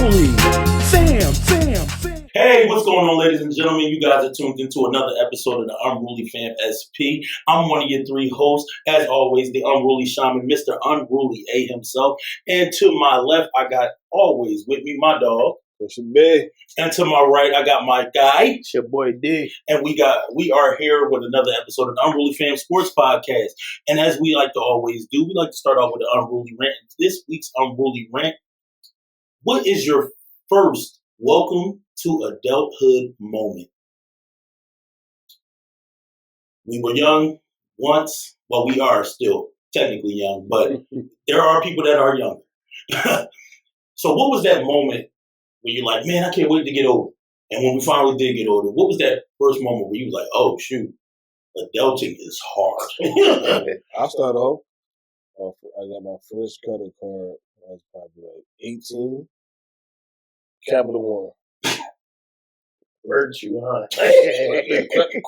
UnRuly Fam. Hey, what's going on, ladies and gentlemen? You guys are tuned into another episode of the UnRuly Fam SP. I'm one of your three hosts, as always, the Unruly Shaman, Mr. Unruly A himself. And to my left, I got always with me my dog. What's your big? And to my right, I got my guy. It's your boy D. And we are here with another episode of the Unruly Fam Sports Podcast. And as we like to always do, we like to start off with the Unruly Rant. This week's Unruly Rant: what is your first welcome to adulthood moment? We were young once. Well, we are still technically young, but there are people that are younger. So what was that moment where you're like, man, I can't wait to get older? And when we finally did get older, what was that first moment where you was like, oh, shoot, adulting is hard? I'll start off. I got my first credit card. I was probably like 18. Capital One. Virtue, huh?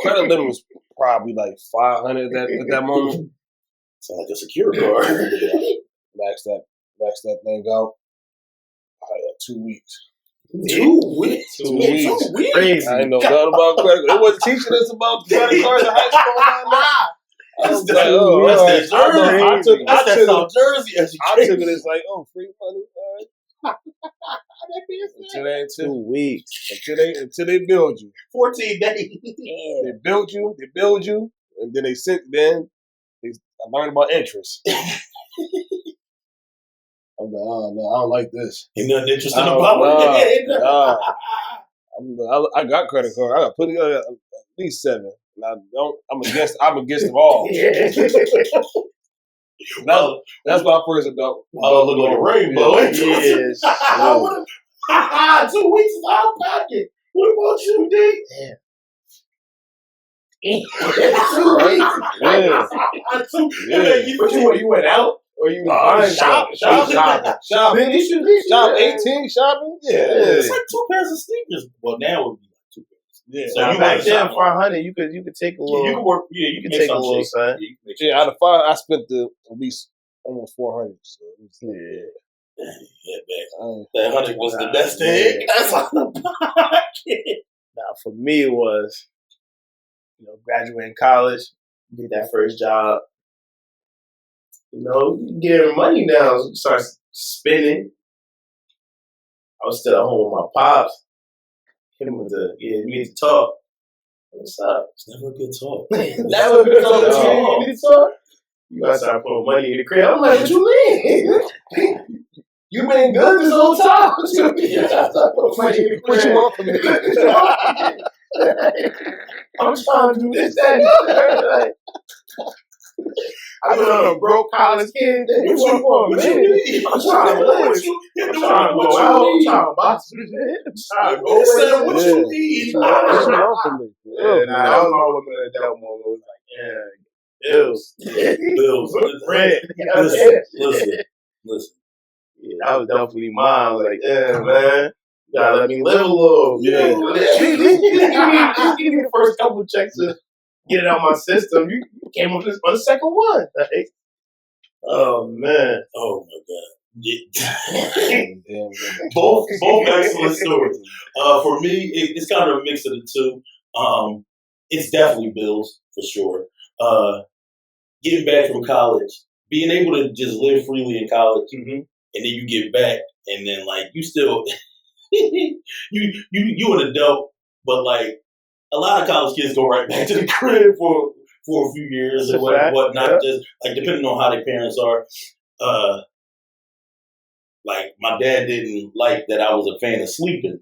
Credit limit was probably like 500 at that moment. Sound like a security card. Max that thing out. 2 weeks. 2 weeks? 2 weeks. Crazy. I ain't know nothing about credit cards. They wasn't teaching us about credit cards in high school. That's that Jersey. I took South Jersey education. I took it as like, oh, free money. Until 2 weeks. Until they build you. 14 days. They build you, and then I learned about interest. I'm like, oh no, I don't like this. Ain't nothing interesting about it. I got credit card. I got put together at least 7. And I'm against them all. That's my first adult. Oh, look like a rainbow. Yes. 2 weeks is out of pocket. What about you, D? Damn. 2 weeks. Yeah. You went out? Or you shopping. Shopping. 18 shopping? Yeah. It's like 2 pairs of sneakers. Well, now it would be like 2 pairs. Yeah. So you back then, 500, you could take a little. You can work. Yeah, you can take a little, son. Yeah, out of 5, I spent at least almost 400. So Yeah, man. That 100 was the best thing. That's on the pocket. Now, for me, it was, graduating college, get that first job. You getting money now, start spending. I was still at home with my pops. Hit him with we need to talk. What's up? It's never a good talk. Never a good talk. You need to talk? You gotta start putting money in the crib. I'm like, what you mean? You been good this whole time. What you mean? You gotta start putting money in the crib. What you want from me? I'm trying to do this, that. I'm a broke college kid. What you want, man? I'm trying to live. I'm trying to go out. I'm trying to buy some shit. I'm trying to go away. What you need? What you want from me? That was my woman at that moment. It was like, bills. Rent. Listen. Yeah, that was definitely mine. I was like, yeah, man. You gotta let me live a little. Yeah. Give me the first couple checks to get it out my system. You came up on the second one. Like, oh man. Oh my God. Both excellent stories. For me, it's kind of a mix of the two. It's definitely bills for sure. Getting back from college, being able to just live freely in college, and then you get back, and then like you still you an adult, but like a lot of college kids go right back to the crib for a few years and whatnot. Just like depending on how their parents are. Like my dad didn't like that I was a fan of sleeping.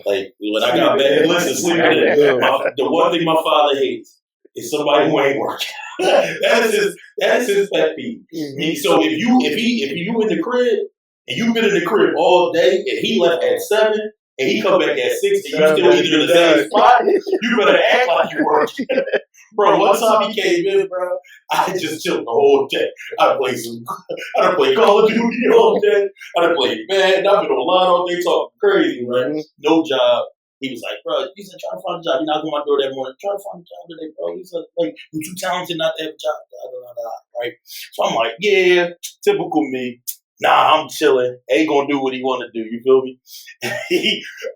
Like when I got back, sleeping. The one thing my father hates is somebody who ain't working. That is his pet peeve. So if you in the crib and you've been in the crib all day and he left at 7 and he come back at 6 and you still either in the same spot, you better act like you working. Bro, one time he came in, bro, I just chilled the whole day. I done played Call of Duty all day. I done played Madden. I've been online all day talking crazy, right? No job. He was like, bro, he said, try to find a job. He knocked on my door that morning. Try to find a job today, bro. He said, like, you're too talented not to have a job. Right? So I'm like, yeah, typical me. Nah, I'm chilling. A gonna do what he want to do. You feel me?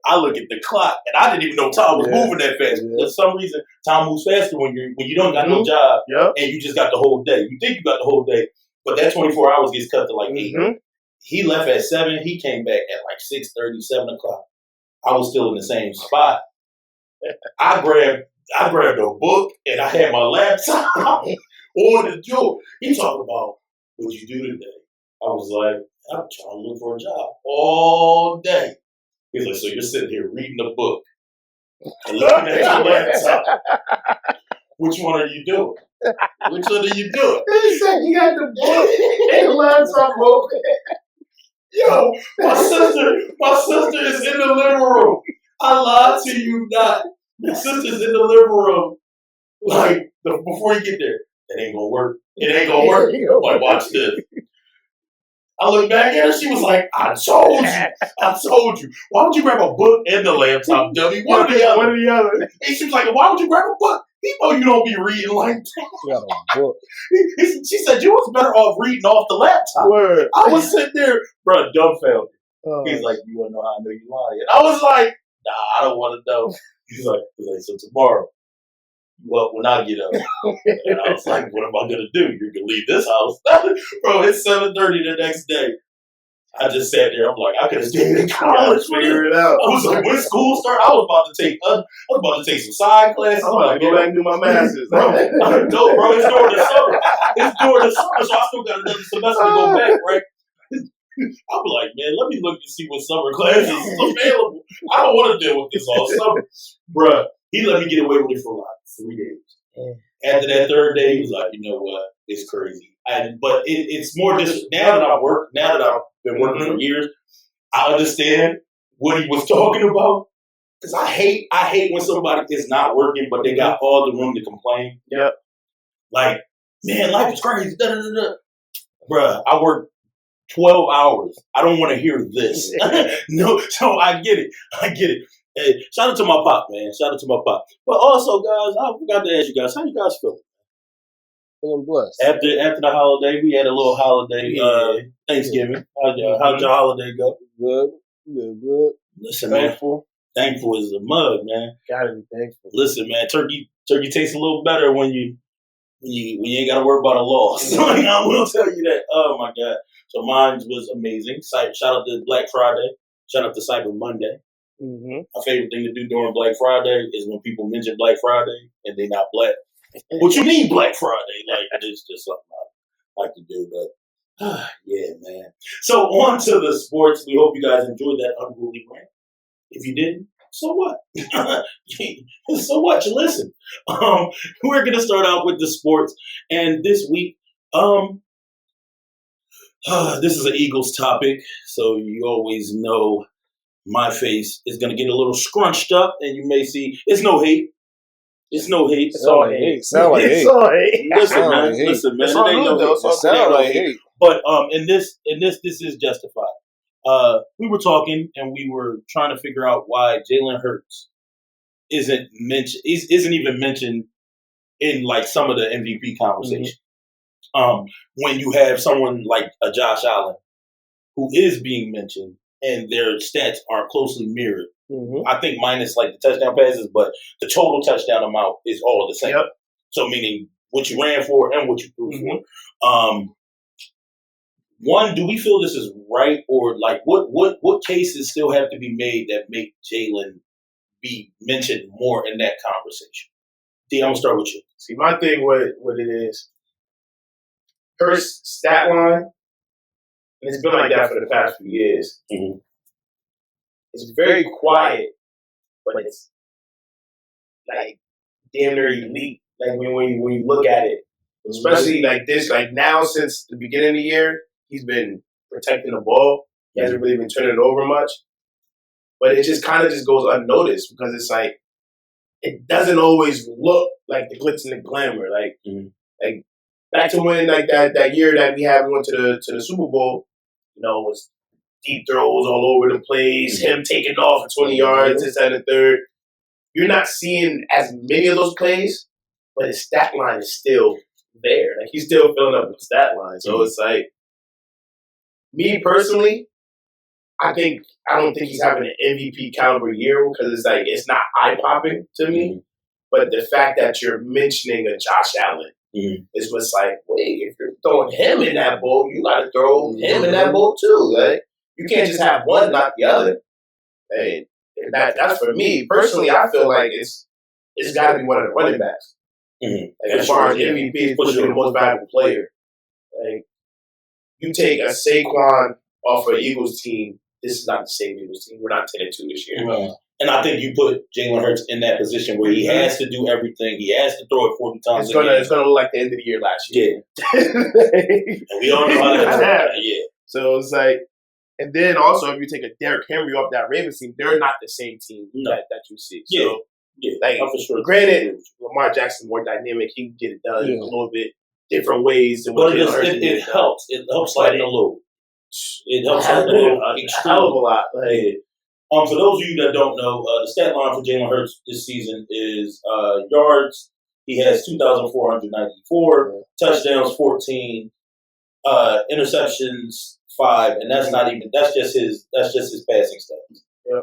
I look at the clock, and I didn't even know time was moving that fast. For some reason, time moves faster when you don't got no job and you just got the whole day. You think you got the whole day, but that 24 hours gets cut to like 8. He left at 7. He came back at like 6:30, 7 o'clock. I was still in the same spot. I grabbed a book and I had my laptop on the joke. He talking about what you do today. I was like, I'm trying to look for a job all day. He's like, so you're sitting here reading a book and looking at your laptop. Which one are you doing? Which one are you doing? He said he got the book and the laptop open. Yo, my sister is in the living room. I lied to you not. My sister's in the living room. Like, before you get there, it ain't gonna work. It ain't gonna work. I'm like, watch this. I looked back at her. She was like, I told you. Why would you grab a book and the laptop, dummy? One or the other. And she was like, why would you grab a book? He know you don't be reading like that. You got a book. She said, you was better off reading off the laptop. Word. I was sitting there, bro, dumbfounded. He's like, you want to know how I know you lying? I was like, nah, I don't want to know. He's like, so tomorrow, when I get up. And I was like, what am I going to do? You're going to leave this house? Bro, it's 7:30 the next day. I just sat there. I'm like, I could have stayed in college. Figure it out. I was like, when school started, I was about to take some side classes. I'm about to go back and do my master's. Bro, it's during the summer. So I still got another semester to go back, right? I'm like, man, let me look and see what summer classes is available. I don't want to deal with this all summer. Bruh, he let me get away with it for like 3 days. After that third day, he was like, you know what? It's crazy. But it's more just, now that I've been working for years, I understand what he was talking about. Because I hate when somebody is not working, but they got all the room to complain. Yep. Like, man, life is crazy. Da, da, da, da. Bruh, I work 12 hours. I don't want to hear this. No, so I get it. Hey, shout out to my pop, man. Shout out to my pop. But also, guys, I forgot to ask you guys, how you guys feeling? Feeling blessed. After the holiday, we had a little holiday Thanksgiving. How'd your holiday go? Good. Listen, thankful. Man. Thankful is a mug, man. Gotta be thankful. Listen, man, turkey tastes a little better when you ain't gotta worry about a loss. I will tell you that. Oh my God. So mine was amazing. Shout out to Black Friday. Shout out to Cyber Monday. My favorite thing to do during Black Friday is when people mention Black Friday and they're not black. What you mean Black Friday? Like, it's just something I like to do. But yeah, man. So on to the sports. We hope you guys enjoyed that unruly rant. If you didn't, so what? So what? You listen. We're gonna start out with the sports, and this week, this is an Eagles topic, so you always know my face is going to get a little scrunched up, and you may see it's no hate. It's no hate. It's all hate. Sound like hate. Listen, man. Listen, man. It's It all ain't good, no though. hate. It Sound like hate. But in this is justified. We were talking, and we were trying to figure out why Jalen Hurts isn't even mentioned in like some of the MVP conversation. When you have someone like a Josh Allen who is being mentioned and their stats are closely mirrored. I think minus like the touchdown passes, but the total touchdown amount is all the same. Yep. So meaning what you ran for and what you threw for. One, do we feel this is right, or like what cases still have to be made that make Jalen be mentioned more in that conversation? D, I'm gonna start with you. See, my thing what it is, Hurts stat line, and it's been like that for the past few years. It's very quiet, but it's like damn near elite. Like when you look at it, especially like this, like now since the beginning of the year, he's been protecting the ball. He hasn't really been turning it over much, but it just kind of just goes unnoticed because it's like it doesn't always look like the glitz and the glamour. Like back to when like that year that we went to the Super Bowl, you know, it was deep throws all over the place, him taking off for 20 yards, this, that, and the third. You're not seeing as many of those plays, but his stat line is still there. Like he's still filling up the stat line. So it's like me personally, I don't think he's having an MVP caliber year because it's not eye popping to me. Mm-hmm. But the fact that you're mentioning a Josh Allen is what's like, wait, if you're throwing him in that bowl, you got to throw him in that bowl too. Like, you can't just have one, not the other. And that's for me personally. I feel like it's got to be one of the running backs. Mm-hmm. Like, as far as MVP, pushing the most valuable player. Like, you take a Saquon off an Eagles team. This is not the same Eagles team. We're not 10-2 this year. Right. And I think you put Jalen Hurts in that position where he has to do everything. He has to throw it 40 times. It's gonna look like the end of the year last year. Yeah. And we all know how that happened. Yeah. So it's like, and then also if you take a Derrick Henry off that Ravens team, they're not the same team that you see. So, like, for sure. Granted, Lamar Jackson more dynamic. He can get it done a little bit different ways. Than but it helps. It helps lighten the load. It helps lighten the load a hell of a lot. Like, for those of you that don't know, the stat line for Jalen Hurts this season is yards. He has 2,494, touchdowns 14, interceptions 5, and that's just his passing stats. Yep.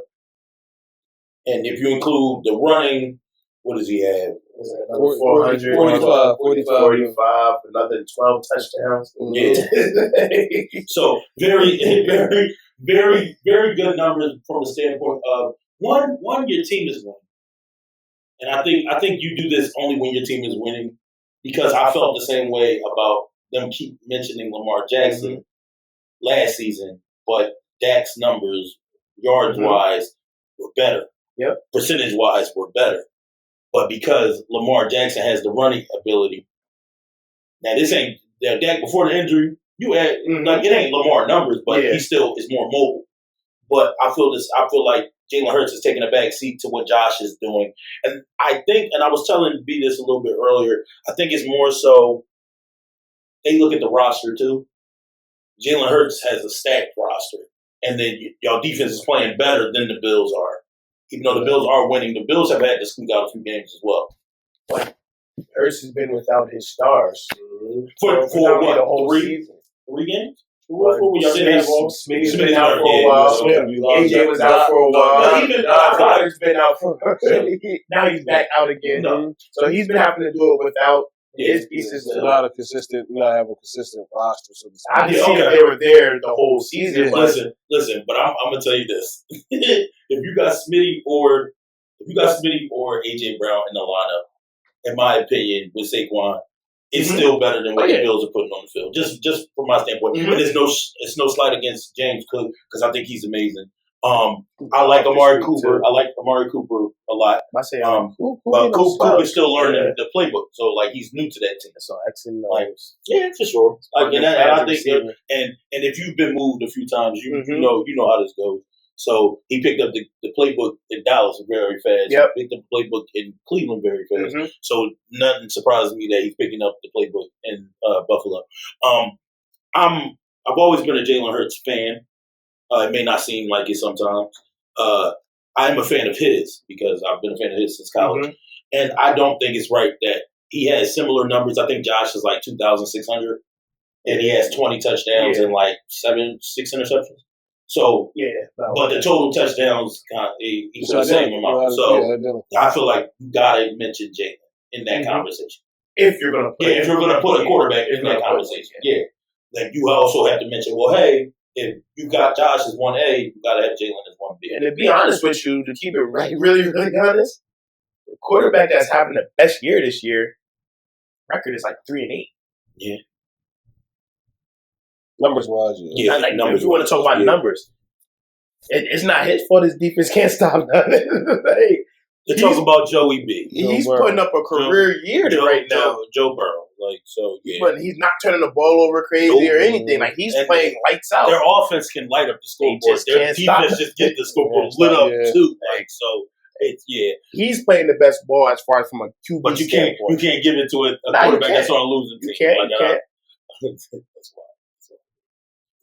And if you include the running, what does he have? 400, 45, another 12 touchdowns. Yeah. So very, very, very, very good numbers from the standpoint of one, your team is winning. And I think you do this only when your team is winning, because I felt the same way about them keep mentioning Lamar Jackson last season, but Dak's numbers, yards-wise, were better. Yep. Percentage-wise, were better. But because Lamar Jackson has the running ability, now this ain't Dak before the injury. You had like it ain't Lamar numbers, but he still is more mobile. But I feel like Jalen Hurts is taking a back seat to what Josh is doing, and I think, and I was telling B this a little bit earlier. I think it's more so they look at the roster too. Jalen Hurts has a stacked roster, and then y'all defense is playing better than the Bills are. Even though the Bills are winning, the Bills have had to squeak out a few games as well. But Hurts has been without his stars for what, the whole season. 3 games? Smitty's out for a while. AJ was out for a while. Potter's been out for a while. Now he's back out again. So he's been having to do it without his pieces. Not have a consistent roster. So I didn't see that they were there the whole season. Listen, but I'm gonna tell you this: if you got Smitty or AJ Brown in the lineup, in my opinion, with Saquon, it's still better than what the Bills are putting on the field. Just from my standpoint, but it's no slight against James Cook because I think he's amazing. I like Amari Cooper. I like Amari Cooper a lot. I say, but Cooper's still learning the playbook, so like he's new to that team. So excellent. Yeah, for sure. And I think, and if you've been moved a few times, you know how this goes. So he picked up the playbook in Dallas very fast. Yep. He picked up the playbook in Cleveland very fast. So nothing surprises me that he's picking up the playbook in Buffalo. I've always been a Jalen Hurts fan. It may not seem like it sometimes. I'm a fan of his because I've been a fan of his since college. And I don't think it's right that he has similar numbers. I think Josh is like 2,600 and he has 20 touchdowns and like 6 interceptions. So, but the total touchdowns equal the same amount. So I feel like you got to mention Jalen in that conversation. If you're going to put a quarterback in that conversation. Yeah. Like you also have to mention, well, hey, if you got Josh as 1A, you got to have Jalen as 1B. And to be honest with you, to keep it really, really honest, the quarterback that's having the best year this year, record is like 3-8. Yeah. Numbers wise, numbers. If you want to talk about numbers, it's not his fault. His defense can't stop nothing. They're talking about Joey B. He's putting up a career year right now. Joe Burrow. But he's not turning the ball over crazy or anything. Like he's playing lights out. Their offense can light up the scoreboard. Their defense just get the scoreboard lit up too. He's playing the best ball as far as from a QB. But you can't give it to a quarterback that's on a losing team. You can't. That's why.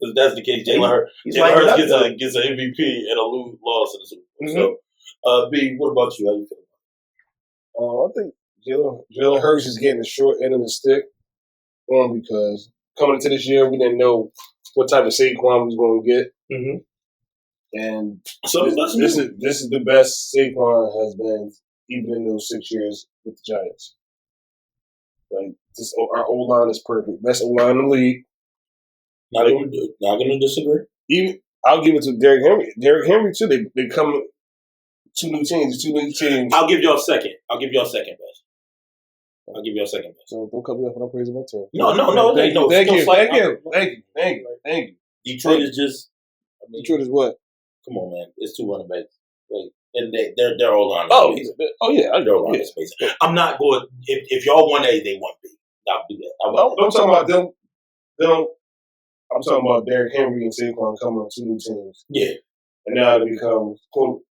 If that's the case, Jalen Hurts gets an MVP and a loss in the Super Bowl. So, B, what about you? How you feel? I think Jalen Hurts is getting the short end of the stick. Because coming into this year, we didn't know what type of Saquon we was going to get. Mm-hmm. And So this is the best Saquon has been, even in those 6 years with the Giants. Like this, our O line is perfect, best O line in the league. Not gonna disagree. Even I'll give it to Derrick Henry. Derrick Henry too. They come two new teams. I'll give y'all second. I'll give y'all second best. So don't cut me off when I'm praising my team. No. Thank you. Detroit is just. Detroit is what? Come on, man. It's 2 running backs. Like, and they're all on. Yeah. They're all on space. I'm not going. If y'all want A, they want B. I'll do that. Don't talk about them. I'm talking about Derrick Henry and Saquon coming on 2 new teams. Yeah. And now they become quote.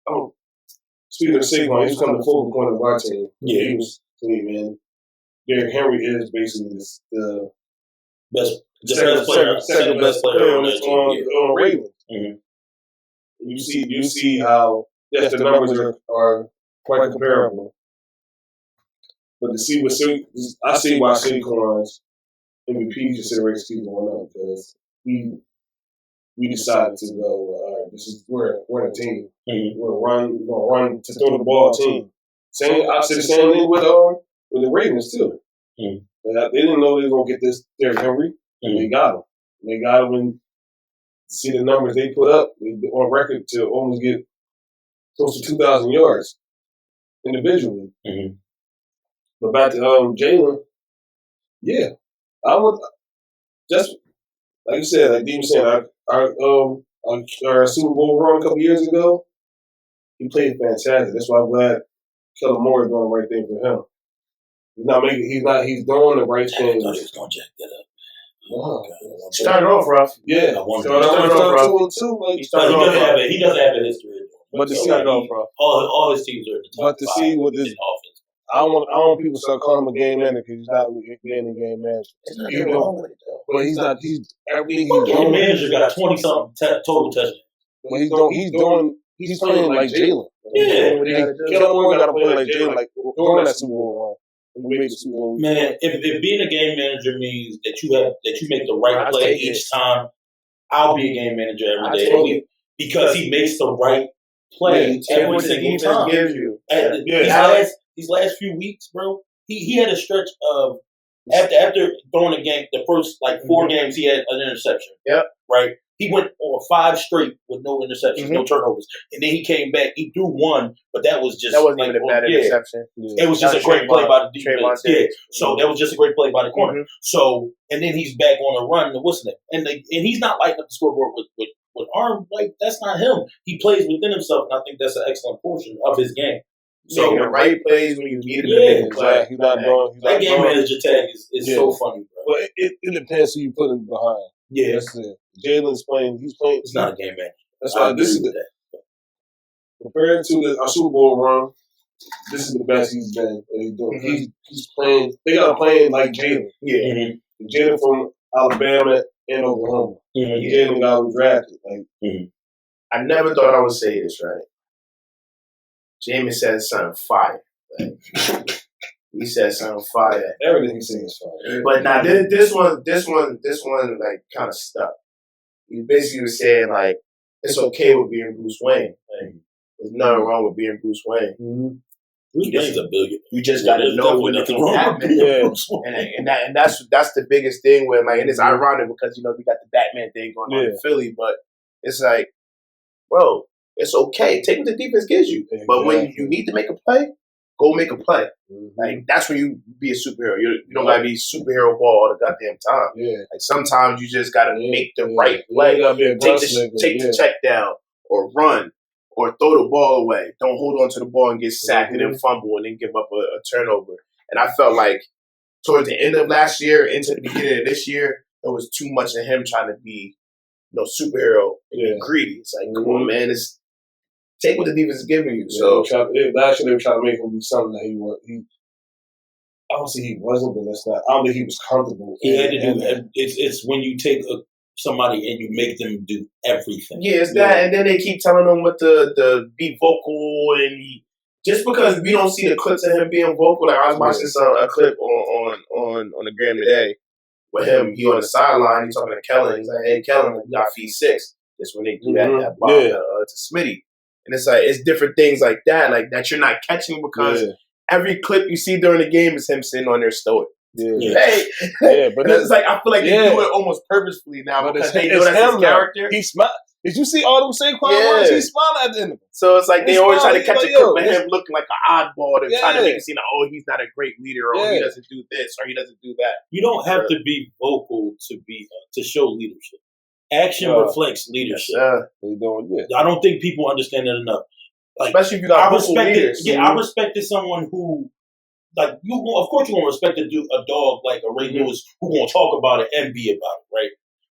Speaking of Saquon, he's coming the focal point of our team. Yeah. He was man. Derrick Henry is basically the second best player on the Ravens. Mm-hmm. You see how the numbers are quite comparable. But to see I see why Saquon's MVP consideration keeps going up because we decided to go. All right, we're a team. Mm-hmm. We're going to run to throw the ball team. I said the same thing with the Ravens too. Mm-hmm. They didn't know they were going to get this Derrick Henry, and they got him. They got him, and see the numbers they put up. They on record to almost get close to 2,000 yards individually. Mm-hmm. But back to Jalen, yeah, I would just like you said, like Dean was saying, our Super Bowl run a couple years ago, he played fantastic. That's why I'm glad Kellen Moore is doing the right thing for him. He's doing the right thing. I thought he was going to jack that up. Started off rough. Yeah. Started off rough. He doesn't have a history. But to start off rough. All his teams are at the top. But to see what this offense. I want people to start calling him a game manager because he's not being a game manager. But he's not. He's everything he's Game doing. manager got 20-something total touchdowns. But he's playing like Jalen. Yeah. Kellen Moore got to play like Jalen, like during that Super Bowl run. We made the Super Bowl. Man, if being a game manager means that you make the right play each time, I'll be a game manager every day because he makes the right play every single time. Gives you. These last few weeks, bro, he had a stretch of after throwing a game, the first 4 games he had an interception. Yep. Right. He went on 5 straight with no interceptions, no turnovers, and then he came back. He threw 1, but that was just that wasn't even a bad interception. Yeah. It was just a great play by the defense. Yeah. So that was just a great play by the corner. Mm-hmm. So and then he's back on a run. And he's not lighting up the scoreboard with arm. Like that's not him. He plays within himself, and I think that's an excellent portion of his game. So the right plays when you need him. Yeah, he's not doing. That game manager tag is so funny, bro. Well, it depends who you put him behind. Yeah, that's it. Jalen's playing. He's playing. It's not a game manager. That's why this is compared to our Super Bowl run. This is the best he's been. Mm-hmm. He's playing. They got him playing like Jalen. Yeah, mm-hmm. Jalen from Alabama and Oklahoma. Mm-hmm. Jalen got him drafted. I never thought I would say this, right? Jameis said something fire. He said something fire. Everything he said is fire. But now this one like kind of stuck. He basically was saying like it's okay with being Bruce Wayne. Like, there's nothing wrong with being Bruce Wayne. Mm-hmm. Bruce Wayne's a billionaire. You just got to know when it's happening. Yeah. And that's the biggest thing where and it's ironic because we got the Batman thing going on in Philly, but it's like, bro, it's okay. Take what the defense gives you. Exactly. But when you need to make a play, go make a play. Mm-hmm. Like that's when you be a superhero. You don't gotta be superhero ball all the goddamn time. Yeah. Like sometimes you just gotta make the right play. Take the check down or run or throw the ball away. Don't hold on to the ball and get sacked and then fumble and then give up a turnover. And I felt like towards the end of last year into the beginning of this year, it was too much of him trying to be superhero and be greedy. It's like, come on, man, take what the defense is giving you. So last year they were trying to make him be something that he was. I don't say he wasn't, but that's not. I don't think he was comfortable. He had to do that. It's when you take somebody and you make them do everything. Yeah, it's that, and then they keep telling him what the be vocal, and just because we don't see the clips of him being vocal. Like I was watching a clip on the gram today, with him, he on the sideline, he's talking to Kellen. He's like, "Hey, Kellen, you got feed 6." That's when they do that bomb to Smitty. And it's like, it's different things like that you're not catching because every clip you see during the game is him sitting on their stoic. Hey, but it's like, I feel like they do it almost purposefully now because they know that's his character. He smiled. Did you see all them Saquon ones? He smiled at the end of it. So it's like they always try to catch a clip of him looking like an oddball to try to make it seem like, oh, he's not a great leader, or he doesn't do this, or he doesn't do that. You don't have to be vocal to show leadership. Action reflects leadership. I don't think people understand that enough. Like, especially if you got vocal leaders. I respected someone who, like, of course you're gonna respect a dog like a Ray Lewis who gonna talk about it and be about it, right?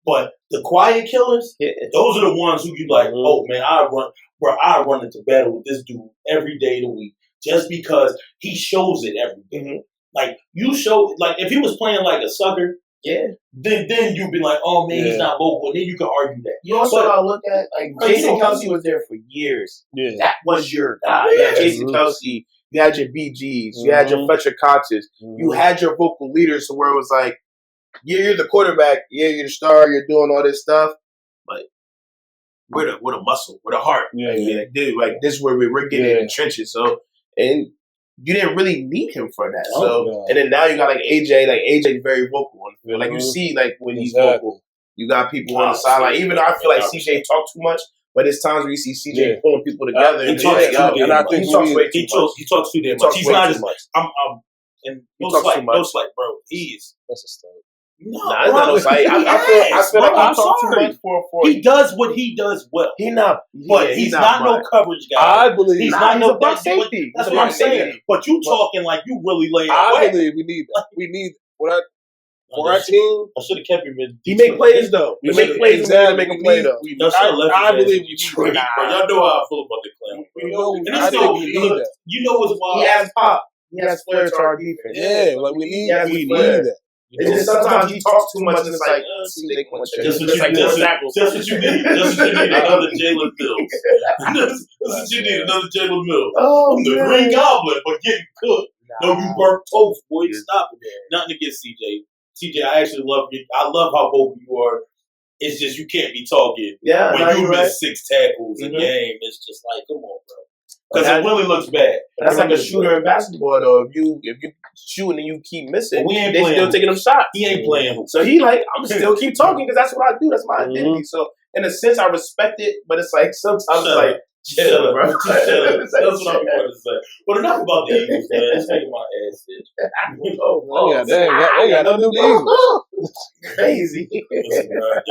But the quiet killers, those are the ones who you like, oh man, I run into battle with this dude every day of the week just because he shows it every day. Like, you show, like, if he was playing like a sucker, then you'd be like, oh man, he's not vocal. And then you can argue that. You also gotta look at, like, Jason Kelsey was there for years. That was your guy. Jason Kelsey. You had your BGs. You had your Fletcher Coxes. You had your vocal leaders, so where it was like, you're the quarterback. Yeah, you're the star. You're doing all this stuff, but we're the muscle. We're the heart. Like, dude, like, this is where we're getting in the trenches. So, and you didn't really need him for that. And then now you got like AJ. Like, AJ's very vocal on the field. Like, you see, like, when he's vocal, you got people on the sideline. Even though I feel like CJ talks too much, but there's times where you see CJ pulling people together. He talks too damn much. He's not as much. And no slight, bro. That's a start. No, it's not no slight. I feel like I talk too much for. He does what he does well. He's not no coverage guy. I believe he's not no buck safety. That's what I'm saying. But you talking like you really laying away. I believe we need that. We need for our team. I should have kept him in. He make plays though. He make plays. Make a play though. I believe we need that. Y'all know how I feel about the clown. I think we need that. You know what's wild? He has pop. He has flair to our defense. Yeah, like we need that. It's just sometimes he talks too much and it's like, just what you need. Another Jalen Mills. That's what you need, another Jalen Mills. I'm the Green Goblin, but getting cooked. No, you burnt toast, boy. Stop it. Nothing against CJ. CJ, I actually love you. I love how vocal you are. It's just you can't be talking when you miss 6 tackles a game. It's just like, come on, bro. Because it really looks bad. That's like a shooter in basketball, though. If you shoot and you keep missing, they still taking them shots. He ain't playing. So he like, I'm still keep talking because that's what I do. That's my identity. So in a sense, I respect it, but it's like sometimes it's like, chill, bro. That's what I'm going to say. But enough about the Eagles, man. It's making my ass itch. They got no new Eagles. Crazy.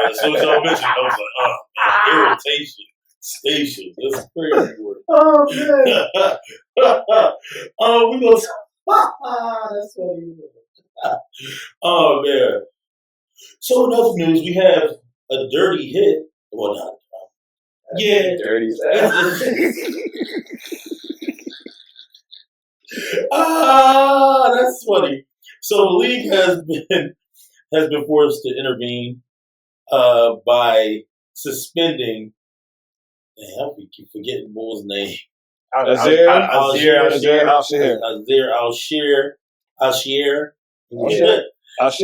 As soon as y'all mentioned, I was like, man, irritation. Station. That's a crazy word. Oh man. We gonna. That's funny. Oh man. So in other news, we have a dirty hit. Well, not. Dirty. That's funny. So the league has been forced to intervene by suspending. Man, I keep forgetting Bull's name. Azeez Al-Shaair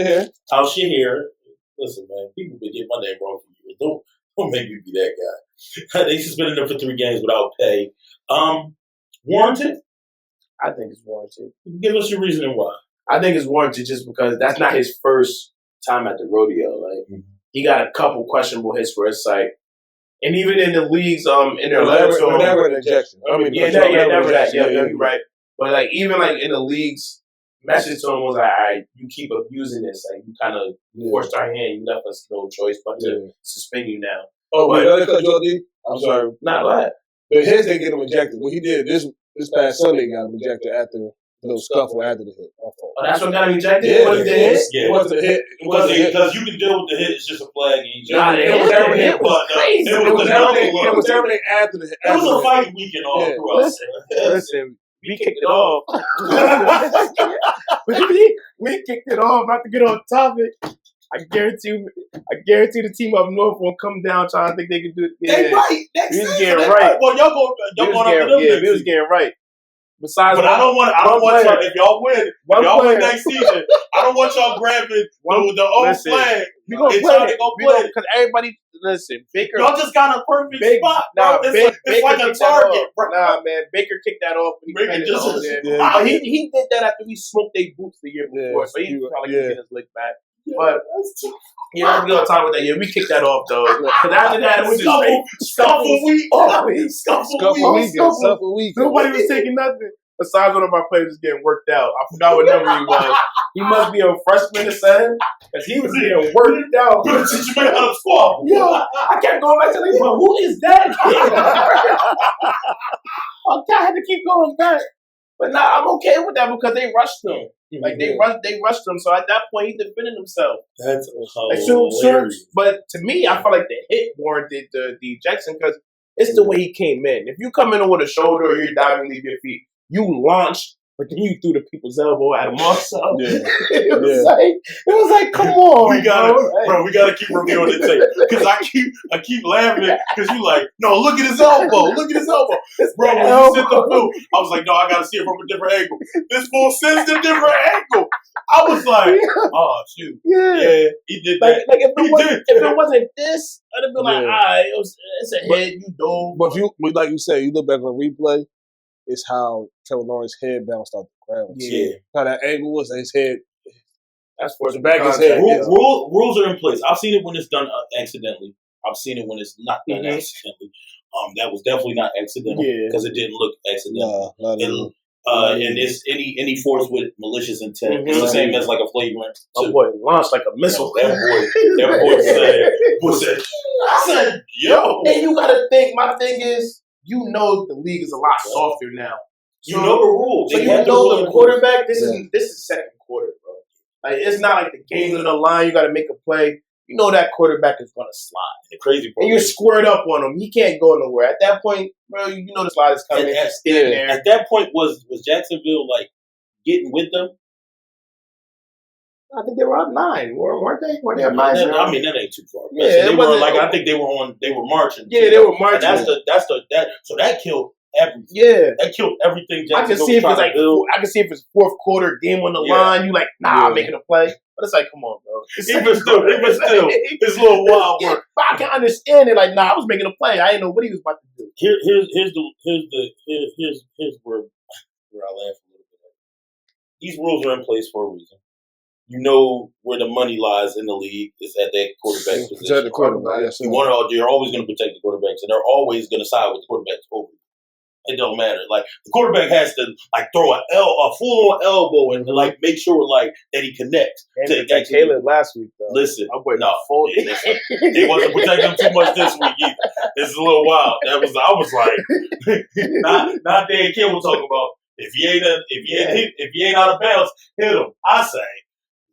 Hit. Listen, man, people been getting my name wrong for years. Don't make me be that guy. They suspended him for 3 games without pay. Warranted? I think it's warranted. Give us your reasoning why. I think it's warranted just because that's not his first time at the rodeo. Like, he got a couple questionable hits where it's like, and even in the leagues, in their letters, never an injection. I mean, never that. Yeah, you're right. But like, even like in the leagues, message to him was like, all right, you keep abusing this. Like, you kind of forced our hand. You left us no choice but to suspend you now. Oh, wait, let me cut you off, D. I'm sorry. Not bad. But his didn't get him ejected. What he did this past Sunday got him ejected after a little scuffle after the hit. Oh, that's what got him ejected? Yeah, was it the hit? Yeah. It wasn't a hit. Because you can deal with the hit. It's just a flag. Nah, it was never hit. It was everything after the hit. It was a fight weekend all throughout. Listen, we kicked it off. we kicked it off. Not to get on topic. I guarantee the team up north won't come down trying to think they can do it. Yeah. They right. We was getting right. Well, y'all going up to them. Yeah, we was getting right. Besides, but I don't want y'all. If y'all win next season, I don't want y'all grabbing the old flag. We gonna play it because everybody. Listen, Baker. Y'all just got a perfect spot, bro. It's like a target, bro. Nah, man, Baker kicked that off. He did that after we smoked their boots the year before, so he probably get his lick back. But let's go talk about that. Yeah, we kicked that off though. Because after that, it was just scuffle week. Nobody was taking nothing. Besides one of my players was getting worked out. I forgot what number he was. He must be a freshman or something. Because he was getting worked out. Good teach me how to squabble. Yo, I kept going back to the but who is that kid? I had to keep going back. But nah, I'm okay with that because they rushed him. Like they rushed him. So at that point, he defended himself. That's hilarious. But to me, I felt like the hit warranted the ejection because it's the way he came in. If you come in with a shoulder or you're diving, leave your feet, you launch, but then you threw the people's elbow at him also. Yeah. it was like, come on, we gotta keep reviewing the tape because I keep laughing because you like, no, look at his elbow, bro. When you sent the film, I was like, no, I gotta see it from a different angle. This fool sends a different angle. I was like, oh shoot, yeah, he did that. Like if it wasn't this, I'd have been like, all right, it's a hit, you dove. But like you said, you look back on the replay. It's how Trevor Lawrence's head bounced off the ground. Yeah. How that angle was, his head. That's for the back of his head. Rules are in place. I've seen it when it's done accidentally. I've seen it when it's not done accidentally. That was definitely not accidental because it didn't look accidental. And it's any force with malicious intent. It's the same as like a flagrant. My boy launched like a missile. That boy said, I said, yo. And you gotta think. My thing is. You know the league is a lot softer now. You know the rules. So you know the quarterback. This is second quarter, bro. Like it's not like the game's on the line. You got to make a play. You know that quarterback is going to slide. The crazy part. And you're squared up on him. He can't go nowhere. At that point, bro, you know the slide is coming. At that point, was Jacksonville like getting with them? I think they were up 9, weren't they? Were they up 9? I mean, that ain't too far. Yeah, they were like I think they were marching. Yeah, they were marching. So that killed everything. Yeah, that killed everything. I can see if it's like I can see if it's fourth quarter game on the line. You like I'm making a play, but it's like come on, bro. Even still, it's a little wild work. But I can understand it. Like I was making a play. I didn't know what he was about to do. Here's where I laugh a little bit. These rules are in place for a reason. You know where the money lies in the league is at that quarterback position. Protect the quarterback. Yes, you're always going to protect the quarterbacks, and they're always going to side with the quarterbacks over. It don't matter. Like the quarterback has to like throw a full on elbow and like make sure like that he connects. And to Caleb last week though. Listen, they wasn't protecting him too much this week either. This is a little wild. I was like, not Dan Kim was talking about if he ain't out of bounds, hit him. I say.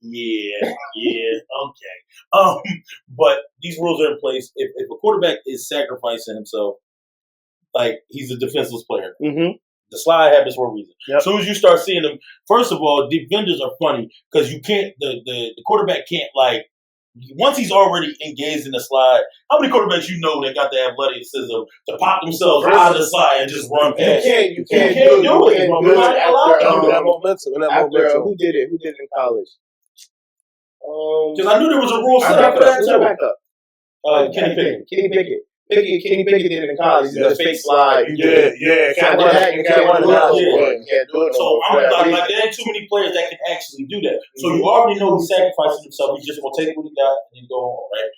Yeah, okay. But these rules are in place. If a quarterback is sacrificing himself, like he's a defenseless player. Mm-hmm. The slide happens for a reason. Yep. As soon as you start seeing them, first of all, defenders are funny because you can't. The quarterback can't like once he's already engaged in the slide. How many quarterbacks you know that got the athleticism to pop themselves out of the slide and just run past? You can't do it. That momentum. Who did it? Who did it in college? Because I knew there was a rule set up for that too. Kenny Pickett. Kenny Pickett did it in college. He did a fake slide. Yeah. Can't run that. You can't run that. So I'm like, there ain't too many players that can actually do that. So you already know he's sacrificing himself. He's just gonna take what he got and then go home, right?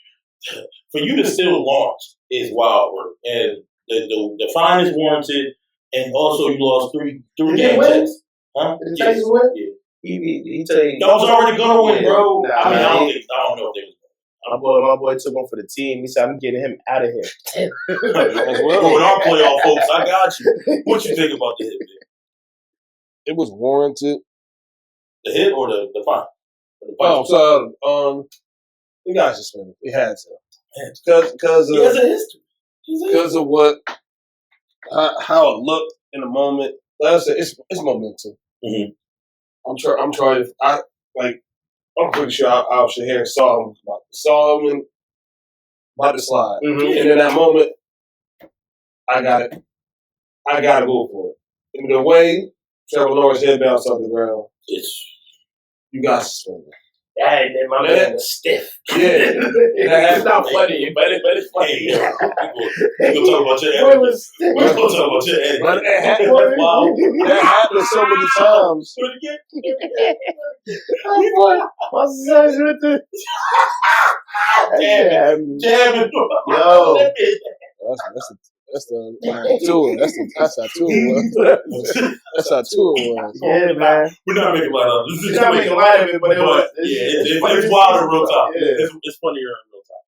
For you to still launch is wild work, and the fine is warranted, and also you lost three game checks. Huh? Did the Texans win? Yeah. He tell you, y'all was already gonna win, bro. I don't know if they was. My boy took one for the team. He said, I'm getting him out of here. With our playoff folks, I got you. What you think about the hit, man? It was warranted. The hit or the fine? The guy suspended. He had to. Because he has a history. Because of how it looked in the moment. Like I said, it's momentum. Mm-hmm. I'm trying. I'm pretty sure Al-Shaair saw him about to slide, and in that moment, I got to go for it. And the way Trevor Lawrence head bounce off the ground. You got suspended. Hey, my man was stiff. Yeah. It's not funny, but it's funny. Hey, people talk about your etiquette. We're going to talk about your etiquette. Wow. That happens so many times. My son's with the Damn it. Yo. That's the tour. That's our tour. That's our tour. Yeah, man. We're not making light of it. We're not making light of it, but it's wild in real time. Yeah. It's funnier in real time.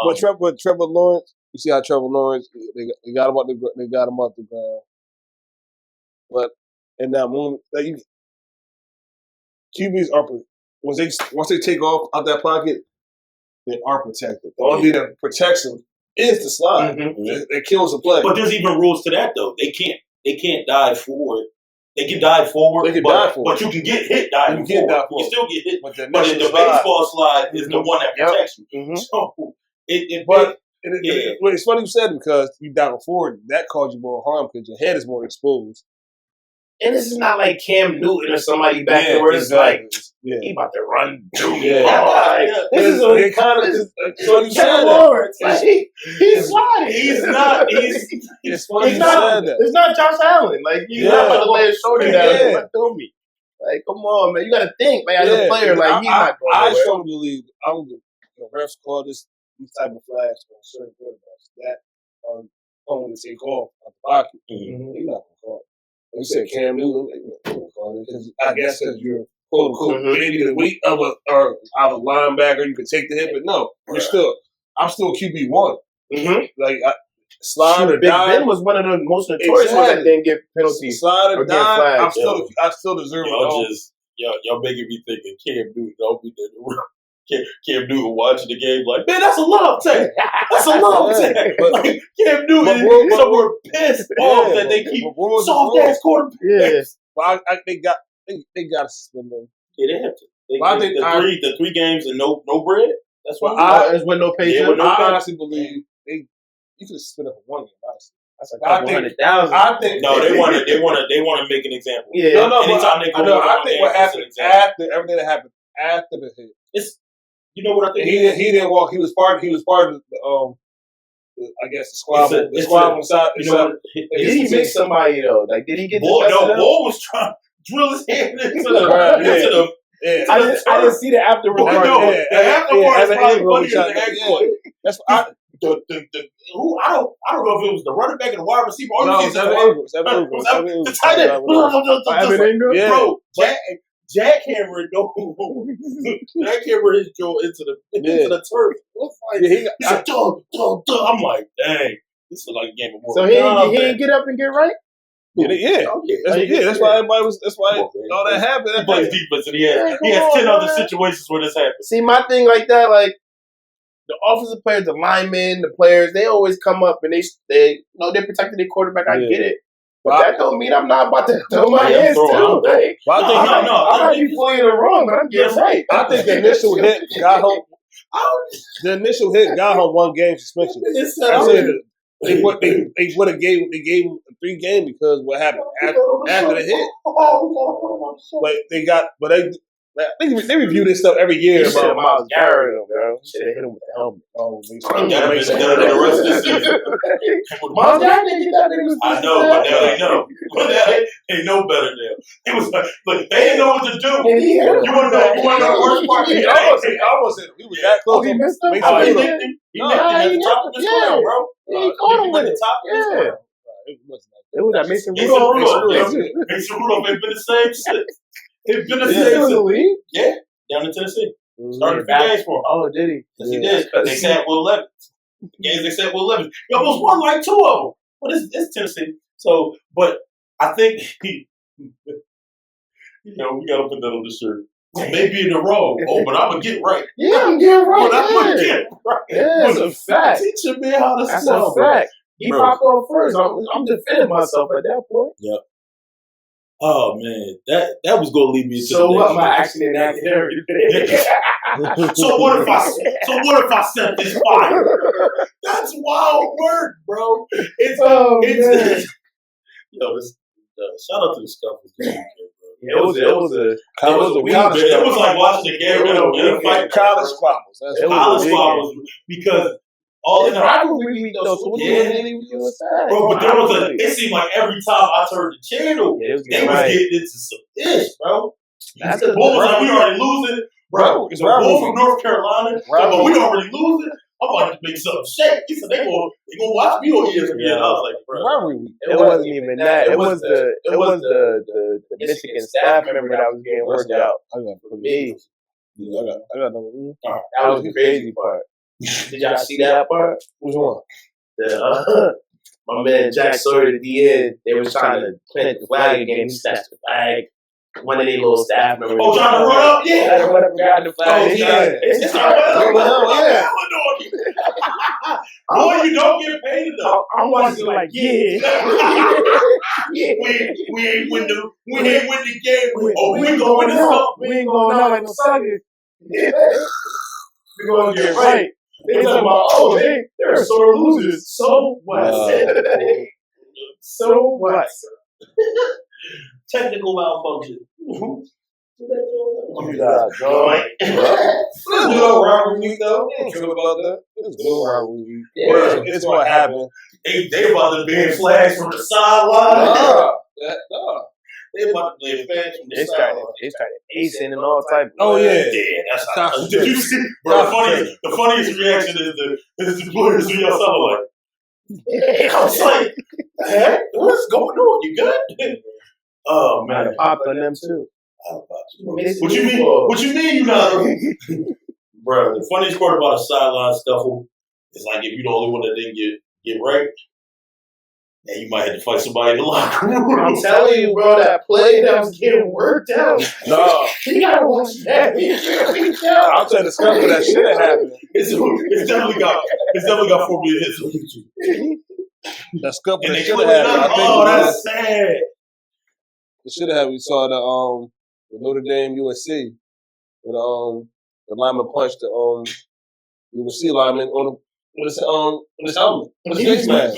But Trevor Lawrence, you see how Trevor Lawrence they got him off the ground. But in that moment, QBs are once they take off out that pocket, they are protected. The only thing that protects them is the slide. Mm-hmm. That kills the play. But there's even rules to that though. They can't dive forward. They can dive forward. But you can get hit diving forward. You can still get hit. But the baseball slide is the one that protects you. Mm-hmm. So it's funny you said it because you dive forward, that caused you more harm because your head is more exposed. And this is not like Cam Newton or somebody back there where it's like he about to run through me. This is what kind of Trevor Lawrence. Like, he's sliding. He's not. It's not Josh Allen. Like he's not about to lay his shoulder down and run through me. Like, come on, man. You got to think, man. As a player, like he's not going. I strongly believe the refs call these type of flags on certain quarterbacks that only to take off at the pocket. He's not going to call it. You said Cam Newton, because I guess because you're quote unquote maybe the weight of a linebacker, you could take the hit, but no, I'm still QB1. Mm-hmm. Like slide or Big dive. Ben was one of the most notorious ones that didn't get penalties. Slide or dive. I still deserve it. Y'all making me thinking Cam Newton don't be there. Cam Newton watching the game like, man, that's a love take. That's a love take. Like, Cam Newton somewhere pissed off that they keep soft ass quarterbacks. Yeah, but they got to suspend them. Yeah, they have to. The three games and no bread. That's why. There's with no pay. I honestly believe you could have suspended for 1 game. Honestly. That's like $100,000. I think they want to make an example. Yeah, anytime they go I think what happened after everything that happened after the hit. You know what I think? He didn't walk. He was part of the I guess the squabble. The squabble side. Did he miss somebody though? Like, did he get? Bull was trying to drill his hand into the. Yeah. I didn't see the afterward. The afterward is probably funnier than the exploit. That's I don't know if it was the running back and the wide receiver. No, it was the tight end. Bro, Jack Cameron, Jack Cameron is go into the turf. He's like, dog. I'm like, dang, this is like a game of war. So he didn't get up and get right. That's why everybody was. That's why all that happened. He plays defense, and he has 10 other situations where this happens. See, my thing like that, like the offensive players, the linemen, the players, they always come up and they're protecting their quarterback. I get it. But that don't mean I'm not about to throw my hands too. I might be playing it wrong, but I'm getting right. I think the initial hit got home. The initial hit got home 1 game suspension. They would have gave him a 3 game because what happened after the hit. They review this stuff every year. He should have Miles Garrett him, bro. He should have hit him with the helmet. The rest of the season. Miles Garrett didn't get that nigga. I know, but now they know. They know better now. It was like, look, they didn't know what to do. You want to know the worst part? He almost hit him. He was that close. He missed him? He nipped him at the top of his crown, bro. He caught him with the top of his crown. It was that Mason Rudolph. Mason Rudolph ain't been the same shit. It's been the same. Yeah, down in Tennessee. Started a few games for him. Oh, did he? Yes, he did. They sat with 11. Games they sat with 11. He almost won like 2 of them. But it's Tennessee. So, but I think we got to put that on the shirt. Maybe in the wrong. Oh, but I'm going to get right. Yeah, I'm getting right. But I'm going to get right. Yeah, that's a fact. Teaching me how to That's a fact. He popped on first. I'm defending myself at that point. Yep. Oh man, that was gonna lead me to so what? My accident happened everything. So what if I set this fire? That's wild work, bro. It's Shout out to the Scuffles this weekend, bro. It was a It was like watching the game in a fight. College squabbles. College squabbles because all in the rivalry week though. So what bro, but there was it seemed like every time I turned the channel, they was getting into some ish, bro. The Bulls was like, we already losing, bro. The Bulls from North Carolina, but we already losing. I'm about to make something shake. He said they gonna watch me on ESPN. I was like, bro. It wasn't even that. It was the Michigan staff member that was getting worked out. For me. I got number one. That was the crazy part. Did y'all see that part? Which one? My man Jack Sawyer at the end, they was trying to plant the flag again. He snatched the flag. One of their little staff members. Oh, trying to run up? Yeah. Got the flag. It's boy, you don't get paid enough. I'm watching like, yeah. We ain't win the game. We ain't gonna win this stuff. We ain't going out like no suckers. We gonna get right. They talking about, they're sore losers. So what? So what? Technical malfunction. Let's go rivalry week though. I don't care about that. Let's go rivalry week. It's what happened. They about to ban flags from the sideline. They about to ban flags from the sideline. They started acing and all type. Oh yeah, that's how. Did you see? Bro, the funniest reaction is the players who y'all sound like. I was like, heck, what's going on? You good? Oh man, popped on them too. What you mean? What you mean you not? Bro, the funniest part about a sideline scuffle is like if you're the only one that didn't get right, and you might have to fight somebody in the locker room. I'm telling you, bro, that play that was getting worked out. No, you gotta watch that. I'll tell you the scuffle that should have happened. It's definitely got 4 million hits on YouTube. That scuffle and that should have happened. Oh, that's sad. It should have. We saw the Notre Dame USC, where the lineman punched the USC lineman with his helmet, with his face mask.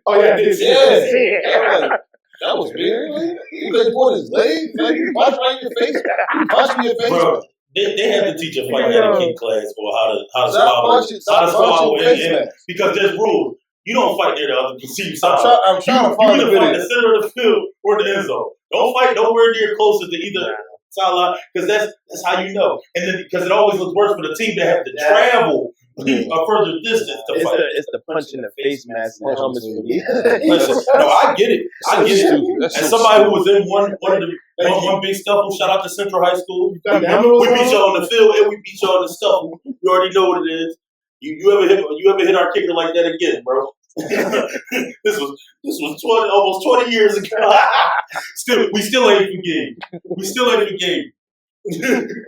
Oh yeah, yeah. That was weird. You could put his leg, like you punch right in your face, punch me in your face. Bro, they have to teach a fight etiquette class or how to swallow because there's rules. You don't fight near the other perceived side. I'm trying to find the video. You either fight the center of the field or the end zone. Don't fight nowhere near closer to either sideline because that's how you know. And then because it always looks worse for the team that have to travel a further distance to fight. It's the punch in the face mask and the helmets for me. Listen, no, I get it. As somebody who was in one big scuffle, shout out to Central High School. We beat y'all on the field and we beat y'all on the scuffle. You already know what it is. You ever hit our kicker like that again, bro? This was almost 20 years ago. We still ain't forgave.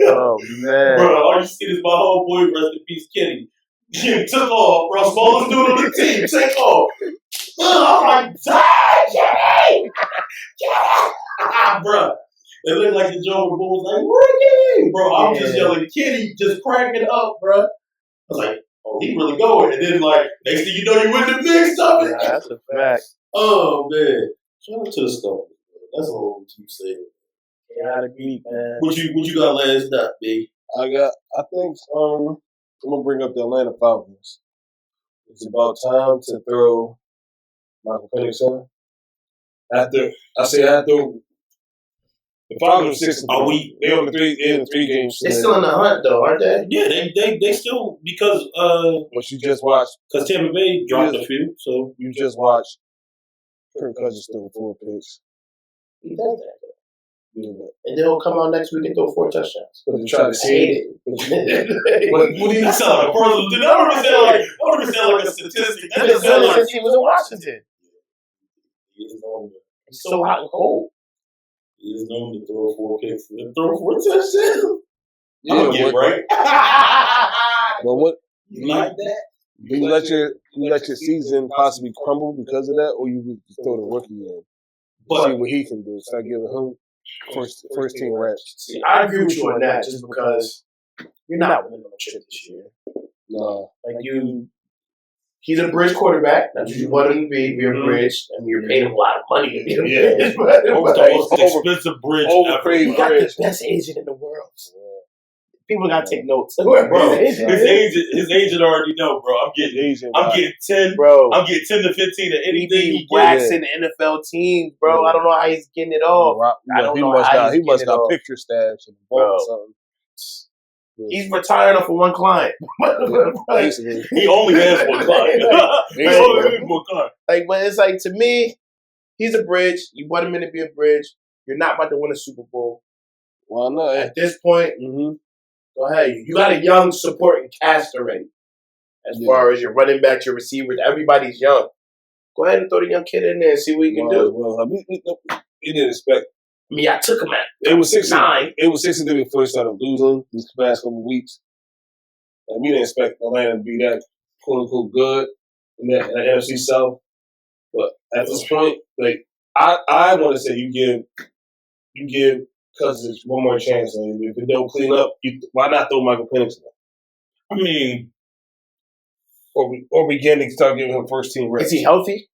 Oh man, bro! All you see is my homeboy, rest in peace, Kenny. He took off, bro. Smallest dude on the team, take off. I'm like, Kenny, bro. It looked like the Joe Bull was like, Ricky, bro. I'm just yelling, Kenny, just cracking up, bro. I was like, oh, he really going. And then, like, next thing you know, you win the big stuff. Yeah, that's a fact. Oh, man. Shout out to the stuff. That's a whole team say. Gotta beat, man. What you got last night, B? I think I'm gonna bring up the Atlanta Falcons. It's about time to throw Michael Penix in. After the Falcons 6 they on the three games. They're still in the hunt though, aren't they? Yeah, they still because what you just watched, because Tampa Bay dropped a few, so you just watched Kirk Cuz is still 4 picks. He does that. Yeah, and then he'll come out next week and throw 4 touchdowns. But try to say it. What do you sound like a person? Did I don't even sound like a statistic. That just sound like he was in Washington. He is known. It's so hot and cold. He is known to throw 4 picks and throw 4 touchdowns. Yeah, I'm gonna get right. But what you like that? Do you let your season possibly crumble because of that, or you just throw the rookie in? See what he can do. Start giving him first team reps. See, I agree with you on that, just because you're not winning no shit this year. No, like he's a bridge quarterback. That's what you want him to be. You're a bridge, and you're paying him a lot of money to be a Yeah. bridge. It's the most expensive bridge ever. Overpaid He got the bridge. best agent in the world. People gotta take notes. Bro, his agent already know, bro. I'm getting 10, bro. I'm getting 10 to 15 of anything he gets. waxing NFL teams, bro. I don't know how he's getting it off. I don't know how he must got off. picture stabs in the vault or something. He's retiring off of one client. Basically. He only has one client. He only has one client. Like, but it's like, to me, he's a bridge. You want him in to be a bridge. You're not about to win a Super Bowl. Well, no. At this point, go ahead. You got a young supporting cast already. As far as your running backs, your receivers, everybody's young. Go ahead and throw the young kid in there and see what he can do. Well, he didn't expect. I mean, I took him at It was 9. It was 6-3 before they started losing these past couple of weeks. Like, we didn't expect Atlanta to be that quote unquote good in the NFC South. But at this point, like I want to say you give Cousins one more chance. Like, if they don't clean up, why not throw Michael Penix in? I mean, or begin to start giving him first team reps. Is he healthy?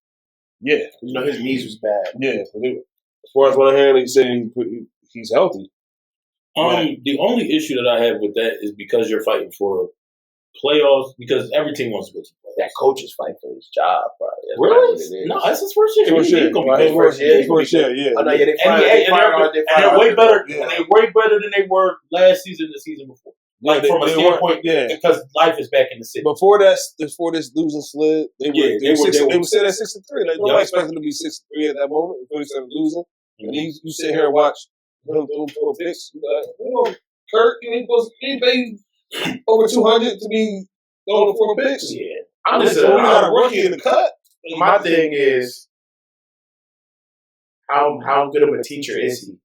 Yeah, You know, his knees was bad. yeah. As far as what I heard, he said he's healthy. the only issue that I have with that is because you're fighting for playoffs, because every team wants to go to playoffs. That coach is fighting for his job, probably. That's Really? what it is. No, that's his first year. First year. He's gonna be good. First year, yeah. Oh, no, yeah, they And they're way better. Yeah. And they're way better than they were last season, the season before. Like, Yeah, from a they standpoint, yeah. because life is back in the city. Before this losing slid, they were sitting at 6-3. Like, nobody expected them to be 6-3 at that moment before they started losing. And you sit here and watch them throw 4 picks. Like, Kirk, he paid over $200 to be throwing 4 picks. Yeah. Listen, we got a rookie in the cut. My thing is, how good of a teacher is he?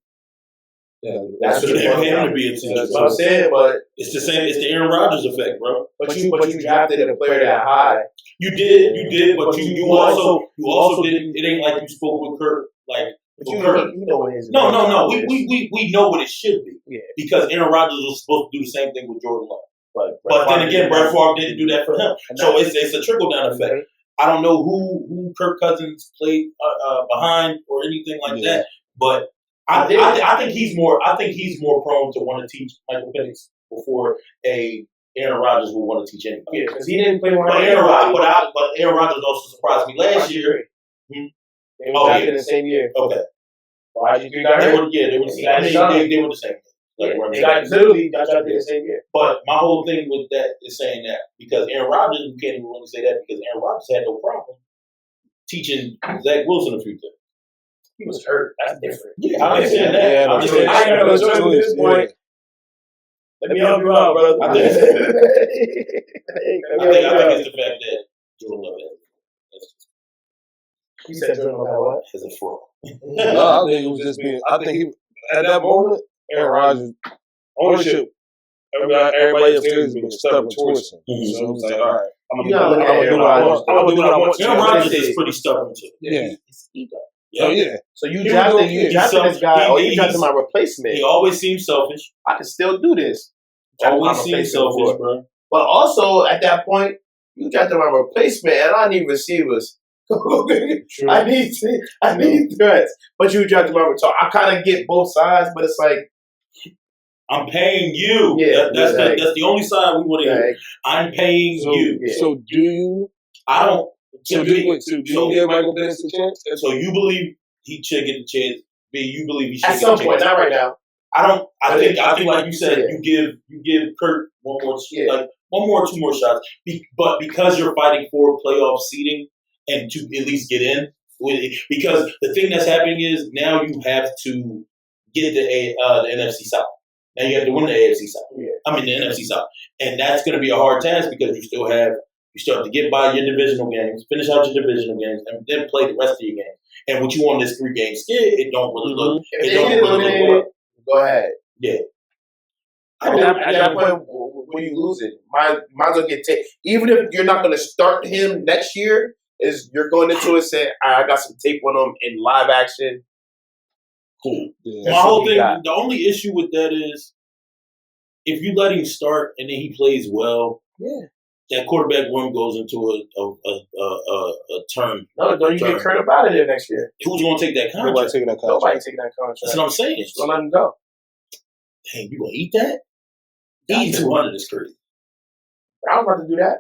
Yeah, That's what They it pay him to is. be a teacher. That's what I'm saying, but It's the same. It's the Aaron Rodgers effect, bro. but you drafted a player that high. You did, but you also didn't. It ain't like you spoke with Kirk, like. But you Kirk. know what his No. is. We know what it should be. Yeah. Because Aaron Rodgers was supposed to do the same thing with Jordan Love. But then again, Brett Favre didn't do that for him. So it's a trickle down effect. I don't know who Kirk Cousins played behind or anything like that, but I think he's more prone to want to teach Michael Penix before Aaron Rodgers will want to teach anybody. Yeah, because he didn't play one. But Aaron Rodgers also surprised me last year. They were drafted in the same year. Okay. Why did you got hurt? They were the same. Like, they got literally got drafted in the same year. But my whole thing with that is saying that because Aaron Rodgers, we can't even really say that because Aaron Rodgers had no problem teaching Zach Wilson a few things. He was hurt. That's different. Yeah, I understand that. Yeah, I'm just saying. I ain't got no choice at this point. Let me help you out, brother. I think it's the fact that Jordan Love You said Jordan Love what? is a fraud. No, I think it was just being. I think he at that moment, Aaron Rodgers ownership. Everybody upstairs is being stubborn towards him. Mm-hmm. So it was like, all right, I'm You gotta look at Aaron Rodgers. gonna do what I want. Aaron Rodgers is pretty stubborn too. Yeah. It's ego. Oh yeah. So you drafted this guy, or you drafted my replacement. He always seems selfish. I can still do this. Always seems selfish, bro. But also at that point, you drafted my replacement, and I need receivers. I need threats. But you drafted my replacement. I kind of get both sides, but it's like I'm paying you. Yeah, that's the only side we want to hear. I'm paying you. Yeah. So do you? I don't. So do you give Michael Penix a chance? So you believe he should get a chance? B, you believe he should at get some a chance? point, not right now. I don't. I think like you said, you give Kirk one more, like 1 more, 2 more shots. But because you're fighting for playoff seeding and to at least get in, because the thing that's happening is now you have to get the NFC South. Now you have to win the AFC South. Yeah. I mean the NFC South, and that's going to be a hard task because you start to get by your divisional games, finish out your divisional games, and then play the rest of your games. And what you want this 3-game skid, it don't really look. If they get eliminated, go ahead. Yeah. At that point, when you lose it, might as well get tape. Even if you're not going to start him next year, you're going into it saying, I got some tape on him in live action. Cool. Yeah. My whole thing, the only issue with that is if you let him start and then he plays well, that quarterback room goes into a turn. No, don't you get Kurt up out of there next year? Who's going to take that Nobody contract? taking that Nobody contract. taking that contract. That's what I'm saying. So let him go. Dang, you going to eat that? Eating 200 is crazy. I was about to do that.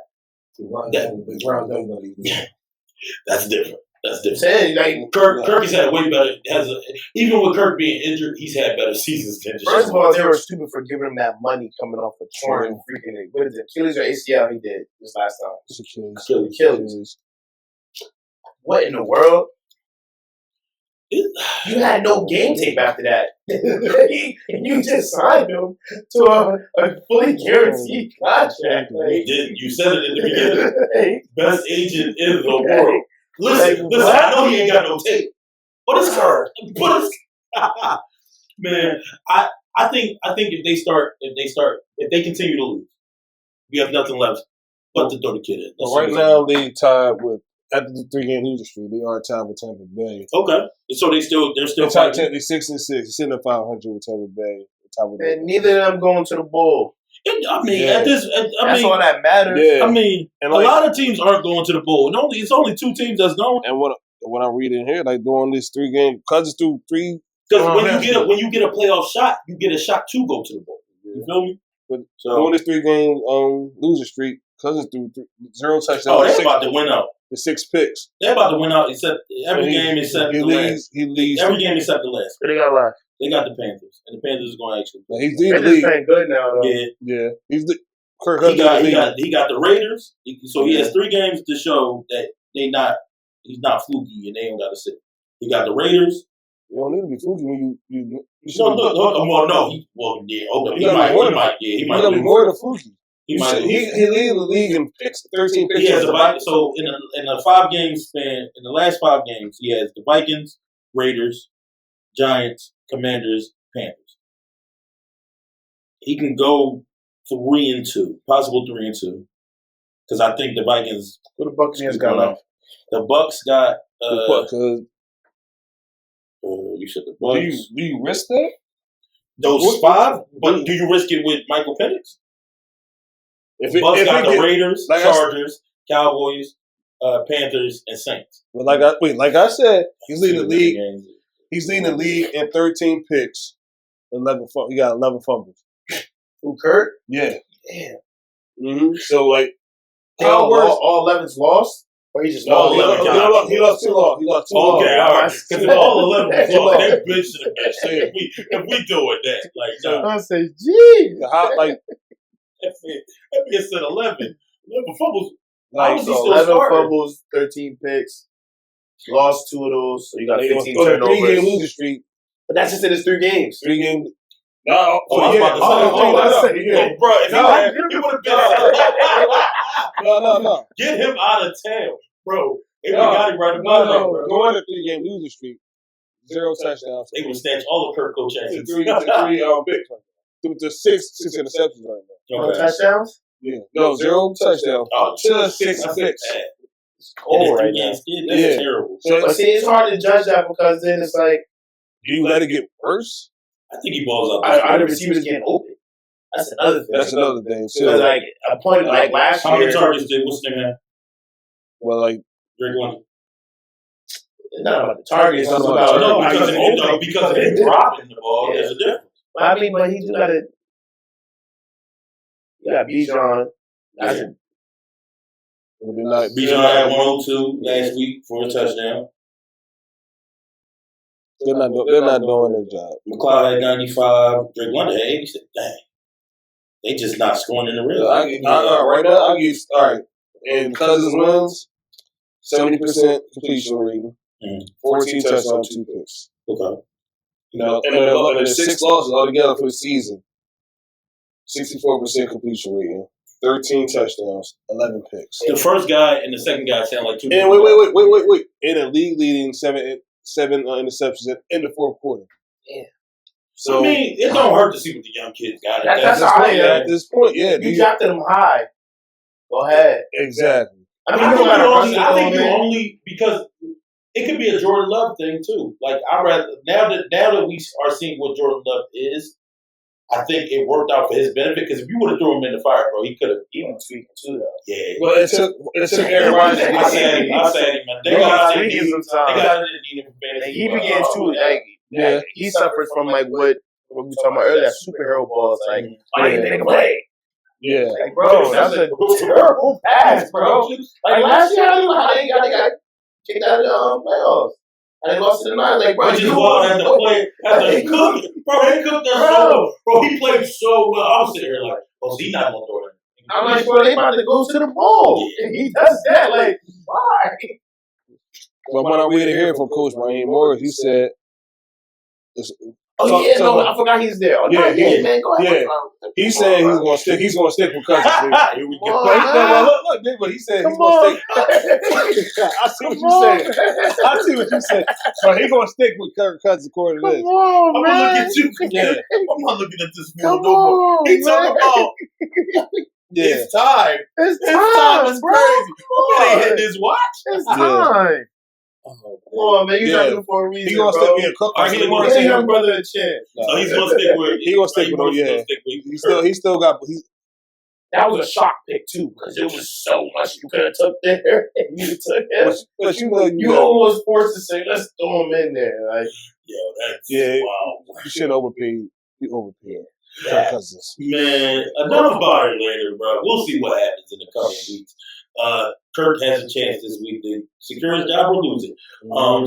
That's different. That's different. Saying, like, Kirk has had way better. Even with Kirk being injured, he's had better seasons than first of all, they were stupid for giving him that money coming off a torn freaking, what is it, Achilles or ACL he did this last time. Achilles. What in the world? You had no game tape after that. You just signed him to a fully guaranteed contract. You did. You said it in the beginning. Best agent in the world. Listen, I know he ain't got no tape. But it's Kirk. Man, I think if they continue to lose, we have nothing left but to throw the kid in. Well, right now they tied with after the 3-game losing streak. They are tied with Tampa Bay. Okay, so they're still tied. They're 6-6. They're sitting at 500 with Tampa Bay. And neither of them going to the bowl. I mean, that's all that matters. Yeah. I mean, and a lot of teams aren't going to the bowl. It's only 2 teams that's going. And what I'm reading here, like doing this 3-game, because it's through 3. Because when you get a playoff shot, you get a shot to go to the bowl. You feel me? But doing this 3-game losing streak, Cousins threw 0 touchdowns. Oh, they're about to win out. The 6 picks. They're about to win out except every game except the last. He leads. Every game except the last. What they got left? They got the Panthers, and the Panthers is going to actually. He's leading the league. league. Playing good now, though. Yeah. He's the Kirk he got the Raiders, so he has 3 games to show that he's not fluky and they ain't got to sit. He got the Raiders. You don't need to be fluky when you He might be more than fluky. He might. He leads the league in picks, 13 picks. He has so in the 5-game span, in the last 5 games, he has the Vikings, Raiders, Giants, Commanders, Panthers. He can go 3-2, possible 3-2, because I think the Vikings. What the Buccaneers got left? The Bucks got. You said the Bucks. Do you risk that? Those 5, but do you risk it with Michael Penix? Bucks got the Raiders, Chargers, Cowboys, Panthers, and Saints. Well, like I said, he's leading the league. He's leading the league in 13 picks. 11. He got 11 fumbles. Who, Kurt? Yeah. Damn. Mm-hmm. So like, all 11's lost, or he just all 11. He lost 2 lost. He lost 2 lost. Okay, all right. Because all 11 was lost. They're bitch to the bitch. If we doing that, like, no. I say, gee, that man said 11. 11 fumbles. Like, so 11 fumbles, 13 picks. Lost 2 of those, so you got 15 turnovers. 3-game losing streak. But that's just in his 3 games. 3 games. No, I was about to say, bro, if he would have been No. Get him out of town, bro. They would have got him right about it, bro. Going to 3-game losing streak, 0 touchdowns. They would have snatched all the Kirk Cuz chances. 3 picks. The 6 interceptions right now. No touchdowns? Yeah. No, 0 touchdowns. Oh, to 6 picks. It's cold right now. That's terrible. But see, it's hard to judge that because then it's like, do you let it get worse? I think he balls out. I the receivers getting open. That's another thing. That's another thing too. Because like a point like last year. How many targets did what's the name have? Well, like Drake won. It's not about the targets. It's about because if he's dropping the ball, there's a difference. I mean, but he do got to. You got Bijan. Bijan had 102 last week for a touchdown. They're not doing their job. McLeod had 95. Drake London had 80. Dang. They just not scoring in the real. Right now, I'll give all right. And Cousins wins, 70% completion rating, 14 touchdowns, 2 picks. Okay. And the 6 losses altogether for the season, 64% completion rating, 13 touchdowns, 11 picks. The first guy and the second guy sound like 2. And wait. In a league leading 7 interceptions in the 4th quarter. Yeah. So I mean, it don't hurt to see what the young kids got. At this point, yeah. You drafted them high. Go ahead. Exactly. I think you only because it could be a Jordan Love thing too. Like I rather now that we are seeing what Jordan Love is, I think it worked out for his benefit because if you would have thrown him in the fire, bro, he could have. He was tweaking too, though. Yeah. Well, it took everybody. I said him. They got it. And he began to he suffers from like what we were talking about earlier, that superhero balls. Like, I didn't think play. Yeah. Like, bro, that's a terrible pass, bro. Like last year, how they got kicked out of the playoffs. And they lost to the 9. Like, bro, which is why I had to play. He cooked. Bro, he cooked that so. Bro, he played so well. I was sitting here like, oh, he not gonna throw it. I'm like, bro, they about to go to the bowl. And he does that. Like, why? But when I waited to hear from Coach Raheem Morris, he said, I forgot he's there. Man, go ahead. He said he's gonna stick. He's gonna stick with Cousins. Here we go. Look, but he said he's gonna stick. I see what you said. But he's gonna stick with Kirk Cuz according to this. I'm gonna look at you. Yeah. I'm not looking at this fool no more. He talking about it's time. It's time. It's crazy. They hitting his watch. It's time. Come on, man. You're talking for a reason. He gonna stick with Cook. He want to see young brother a chance. So he's gonna stick with. He gonna stick with him. Yeah. He still got. That was a shock pick too, because it was so much you could have took there. And you took him. But you almost forced to say, let's throw him in there. Like, wow. You should overpay. You overpaid. Yeah. Man, enough about it later, bro. We'll see what happens in the coming weeks. Kirk has a chance this week to secure his job or lose it.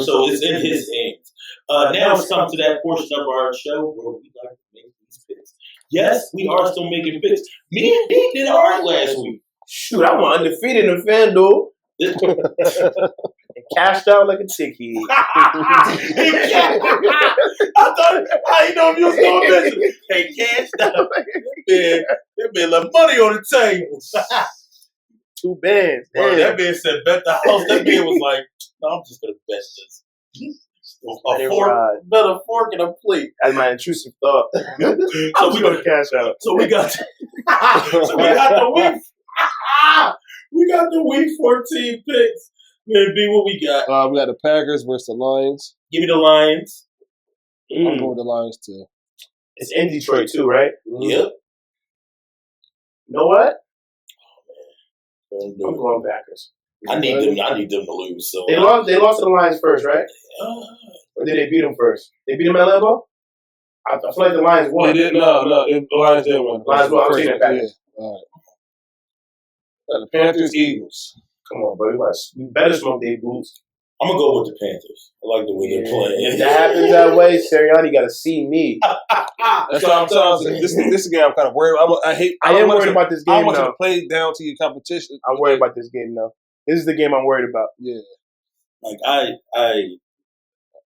So it's in his hands. Now it's come to that portion of our show where we like to make these picks. Yes, we are still making picks. Me and D did ours last week. Shoot, I went undefeated in FanDuel. And cashed out like a ticket. I didn't know if you was going to mention it. They cashed out. There been like money on the table. 2 bands. Bro, that man said bet the house. That man was like, no, I'm just going to bet this. Bet a fork and a plate. That's my intrusive thought. So we going to cash out. So we got the week. We got the week 14 picks. Man, B, what we got? We got the Packers versus the Lions. Give me the Lions. I'm going with the Lions too. It's in Detroit too, right? Yep. You know what? I'm going Packers. I need them to lose. So they lost to the Lions first, right? Or did they beat them first? They beat them at Lambeau? I feel like the Lions won. They did, no, the Lions didn't win. Lions won. I'm taking it back. Yeah. All right. The Panthers, Eagles. Come on, bro. You better smoke their boots. I'm going to go with the Panthers. I like the way they're playing. If that happens that way, Sirianni got to see me. That's what I'm telling you. This game I'm kind of worried about. I am worried about this game. I want you to play down to your competition. I'm worried about this game, though. This is the game I'm worried about. Yeah. Like,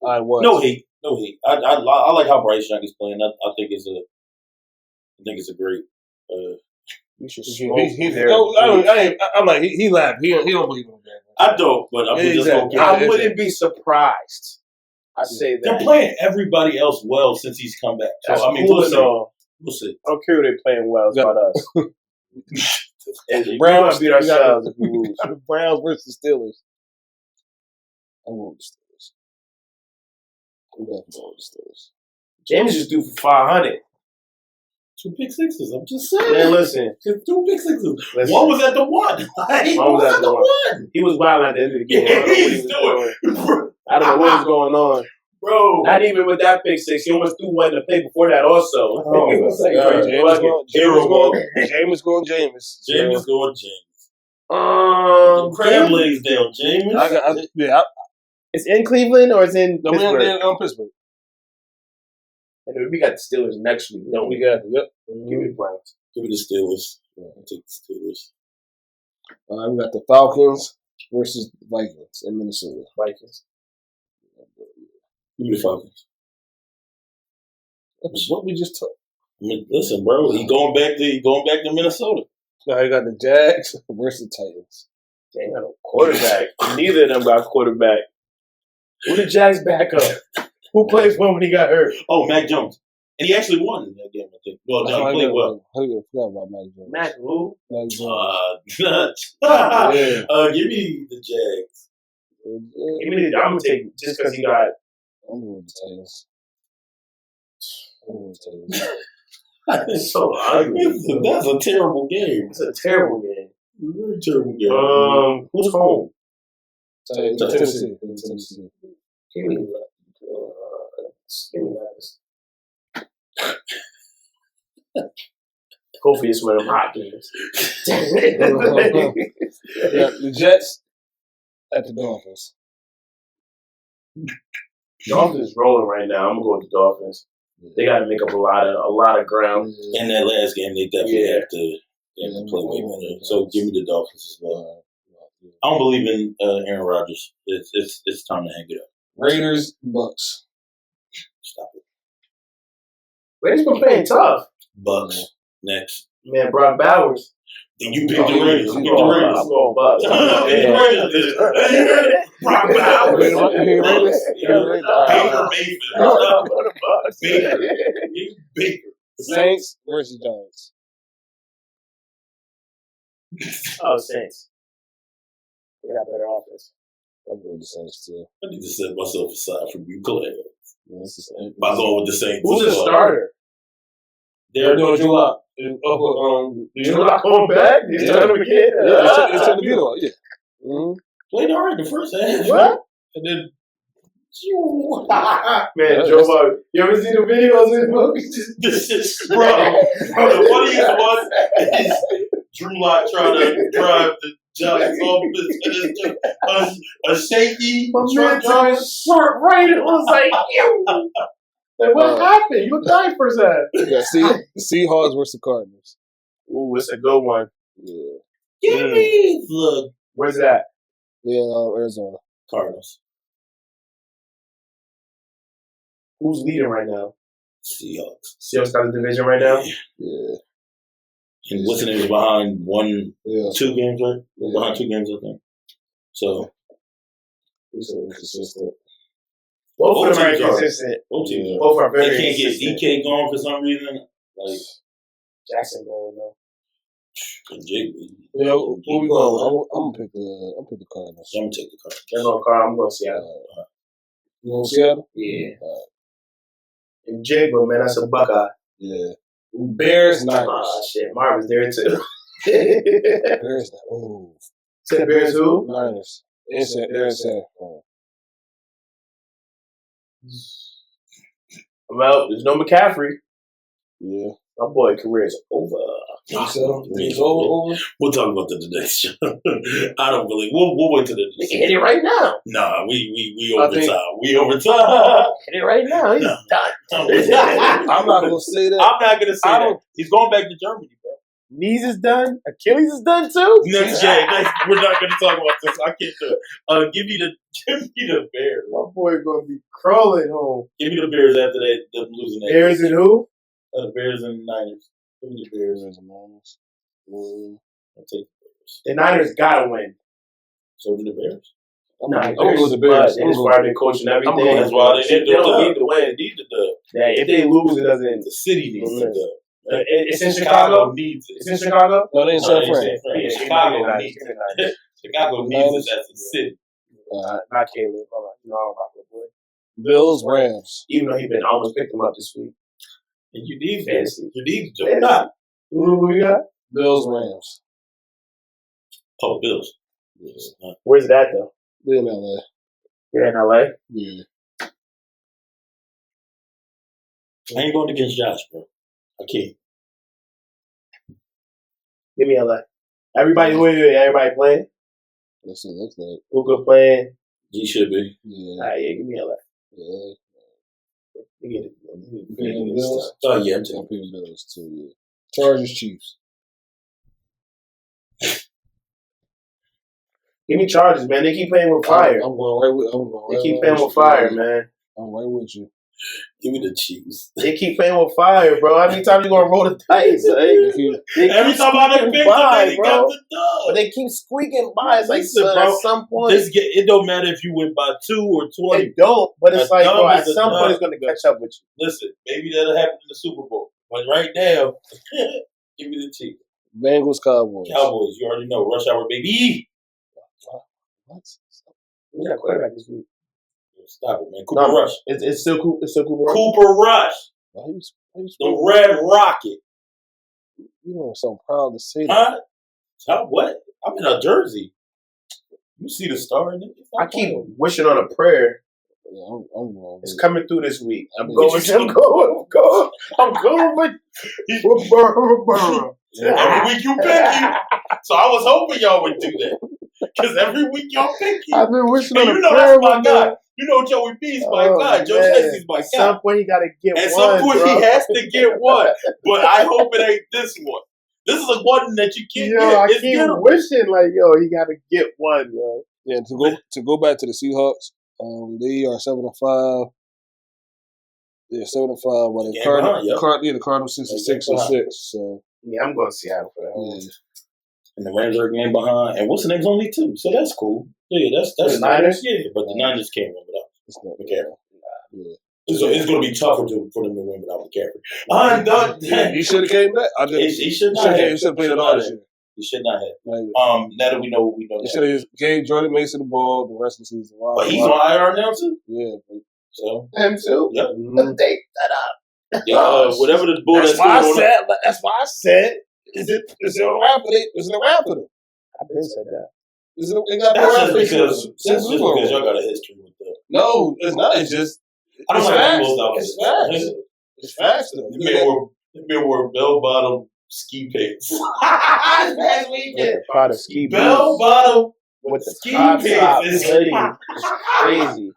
I was. No hate. I like how Bryce Young is playing. I think it's a great. You should I'm like he laughed. He don't believe in that. I don't, but I'm just okay. I wouldn't be surprised. I say that they're playing everybody else well since he's come back. So that's I mean, cool, we'll see. I don't care who they're playing well. It's about us. The Browns beat ourselves if we lose. The Browns versus the Steelers. I want the Steelers. I'm definitely going with the Steelers. James just threw for 500. 2 pick sixes. I'm just saying. Man, listen. Just 2 pick sixes. One was at the 1. One was at the 1. He was wild at the end of the game. Yeah, he's doing. I don't know what was going on. Bro. Not even with that pick six. He almost threw one in the play before that also. James going James. Crab legs down, James. It's in Cleveland or it's in Pittsburgh? Pittsburgh. And we got the Steelers next week. No, we got Give me the Browns. Give me the Steelers. I'll take the Steelers. We got the Falcons versus Vikings in Minnesota. Vikings. Give me the Falcons. What we just talked. Listen, bro, he going back to Minnesota. Now you got the Jags versus the Titans. They ain't got no quarterback. Neither of them got quarterback. Who the Jags back up? Who plays when he got hurt? Oh, Mac Jones. And he actually won in that game, I think. Well, no, he played well. I forgot about Mac Jones. Mac who? Mac Jones. Give me the Jags. I'm going to take just because he got. I'm going with the Titans. It's so ugly. That's a terrible game. It's a terrible game. Very terrible game. Who's home? Tennessee. Give me that. Hopefully it's one of them hot games. The Jets at the Dolphins. Dolphins rolling right now. I'm gonna go with the Dolphins. They got to make up a lot of ground. In that last game, they definitely have to play way better. So give me the Dolphins as well. I don't believe in Aaron Rodgers. It's time to hang it up. Raiders, Bucks. Stop it. Raiders been playing tough. Bucks next. Man, Brock Bowers. Then you pick the Raiders. I'm going Bucks. Brock Bowers. Baker. Saints versus Giants. Oh, Saints. They got better offense. I'm going with the Saints too. I need to set myself aside from you, Clay. Yeah, By going with the Saints. Who's the starter? They're doing Drew Lock. Drew Lock going back? He's trying to again? It's in the middle, yeah. Mm-hmm. Played all right the first half. What? And then, man, Joe Buck. You ever seen the videos in the movie? this is bro. The funniest one is Drew Lock trying to drive the Giants off a shaky truck driver. Short right. It was like, ew. Like, what happened? You died first half. Yeah, Seahawks versus the Cardinals. Ooh, it's a good one. Yeah. Give me the Where's that? Yeah, Arizona. Cardinals. Who's leading right now? Seahawks. Seahawks got the division right now? Yeah. And what's the name is behind 2 games, right? Yeah. Behind 2 games, I think. So. He's so inconsistent. Both of them are teams are. consistent. Both teams. Both are very They can't get consistent. DK going for some reason. Like Jackson going though. Jake. Yeah, where we going? I'm gonna pick the Cardinals. I'm gonna take the Cardinals. They're going Carl. I'm going Seattle. You want Seattle? Yeah. And Jigba, man, that's a Buckeye. Yeah. Bears, Niners. Oh shit, Marvin's there too. Bears, oh. Said Bears who? Niners. They're in San Fran. Well, there's no McCaffrey. Yeah. My boy career is over. It's over. We'll talk about that the next show. I don't believe. We'll wait till the They can hit it right now. Nah, we overtime. We overtime. Hit it right now. He's done. I'm not gonna say that. I'm not gonna say that. He's going back to Germany, bro. Knees is done. Achilles is done too. Next game. We're not gonna talk about this. I can't do it. Give me the Bears. My boy gonna be crawling home. Give me the Bears after them losing that. Bears and who? The Bears and Niners. Give me the Bears. Niners. I'll take the Bears. The Niners gotta win. So do the Bears. I'm gonna go with the Bears. They just why they're coaching everything. That's why they don't need to win. They need the dub. Yeah, if they lose, it doesn't. The city needs the dub. It's in Chicago. Needs it. It's in Chicago. No, they in San Fran. Yeah, Chicago needs it. Chicago needs it as a city. Not Caleb. Hold on. You know, I don't rock with boy. Bills, Rams. Even though he been almost picked him up this week. And you need fantasy. You need Fantasy. Joe. Who we got? Bills, Rams. Oh, Bills. Where's that though? They're in LA. You're in LA. Yeah. I ain't going against Josh, bro. I can't. Give me LA. Everybody playing? That's what it looks like. Luka playing. He should be. Yeah. All right, yeah, give me LA. Yeah. You get Picking Bills. Oh, yeah, I'm I'm taking picking Bills too. Yeah. Chargers, Chiefs. Give me Chargers, man. They keep playing with fire. I'm going right with. They keep playing with fire, man. I'm right with you. Give me the Chiefs. They keep playing with fire, bro. How many times you gonna roll the dice? Every time I done picked them, they got the dub. But they keep squeaking by. It's like, Listen, son, bro, at some point. It don't matter if you win by 2 or 20. It don't, but it's A like, dub bro, at is a some point dub. it's gonna catch up with you. Listen, maybe that'll happen in the Super Bowl. But right now, give me the Chiefs. Bengals, Cowboys. Cowboys, you already know. Rush hour, baby. What? We got a quarterback this week. Stop it, man. Cooper Rush. It's still Cooper. It's still Cooper Rush. Cooper Rush. The Red Rocket. You know, so I'm proud to say that. Huh? Tell what? I'm in a jersey. You see the star in it? I keep wishing on a prayer. Yeah, I'm going. It's coming through this week. I'm going with Burrow. Every week you pick you. So I was hoping y'all would do that. Because every week y'all pick you. I've been wishing on a you know prayer. That's my guy. You know Joey B's my guy. Joe Pesci's my guy. At some point he got to get one. At some point he has to get one. But I hope it ain't this one. This is a one that you can't get. I keep wishing he got to get one, yo. Yeah, to go back to the Seahawks, they are 7-5. They're 7-5. While the Cardinals 6-6. So yeah, I'm going to Seattle for that. Yeah. And the Rams are a game behind. And what's the name's only 2, so that's cool. Yeah, that's the Niners. Yeah, but the Niners can't win without McCaffrey. Yeah. So it's going to be tougher for them to win without McCaffrey. He should have came back. He should not have. He should have played it all this year. He should not have. Now that we know what we know. He should have gave Jordan Mason the ball the rest of the season. But he's on IR now too? Yeah. So him too? Yep. Take that up. Yeah, whatever the bull that's why I said is it a wrap for them? Is it a wrap for them? I've been said that. That's just because y'all got a history with them. No, it's not. It's just I don't like most outfits. It's fast. It's fast though. You wore bell bottom ski pants. Last weekend. Product ski bell bottom with the ski pants. It's crazy.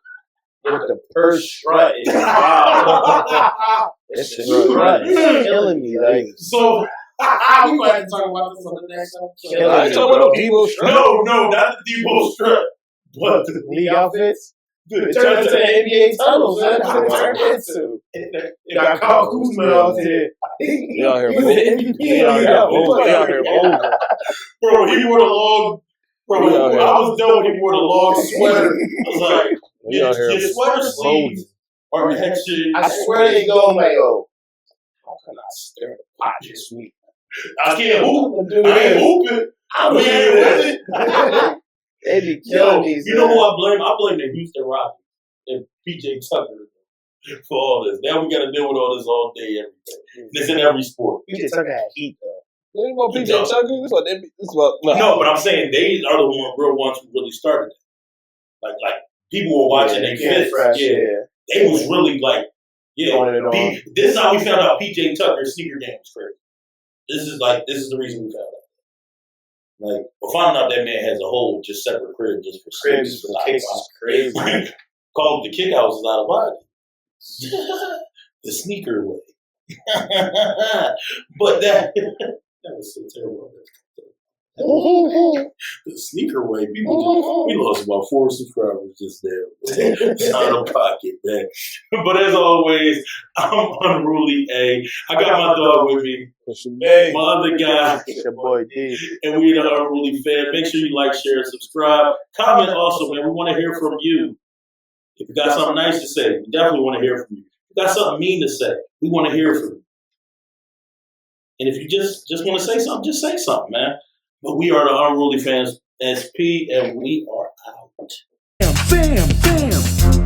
With the purse strut. It's wild. It's the strut. It's killing me. Like so. We might have to talk about this on the next episode. I ain't talking about Debo strut. No, not the Debo strut. But the league outfits. It turned into the NBA tunnels. That's what it turned into. It got Kirk Cuz out there. They out here bold. They out here bold. Bro, he wore the long. Bro, I was done when he wore the long sweater. I was like, your sweater sleeves are extra. I swear they go like, how can I stir the pot this week? I can't hoop. I ain't hooping. I'm here with it. They be killing me. You know who I blame? I blame the Houston Rockets and PJ Tucker for all this. Now we got to deal with all this all day, every day. It's in every sport. PJ Tucker had heat, though. Ain't about PJ Tucker. No, but I'm saying they are the real ones who really started it. Like people were watching their kids. Yeah. They was really like, this is how we found out PJ Tucker's sneaker game was crazy. This is the reason we found out. Like, we're finding out that man has a whole just separate crib just for cribs for kicks is crazy. Called the kick house is out of body. The sneaker way. But that was so terrible. The sneaker way. We lost about 4 subscribers just there. Out of pocket, man. But as always, I'm UnRuly A. I got my dog with me. My other guy. Your boy D. And we the UnRuly Fam. Make sure you like, share, and subscribe. Comment also, man. We want to hear from you. If you got something nice to say, we definitely want to hear from you. If you got something mean to say, we want to hear from you. And if you just want to say something, just say something, man. But we are the UnRuly Fans SP, and we are out. Bam, bam, bam.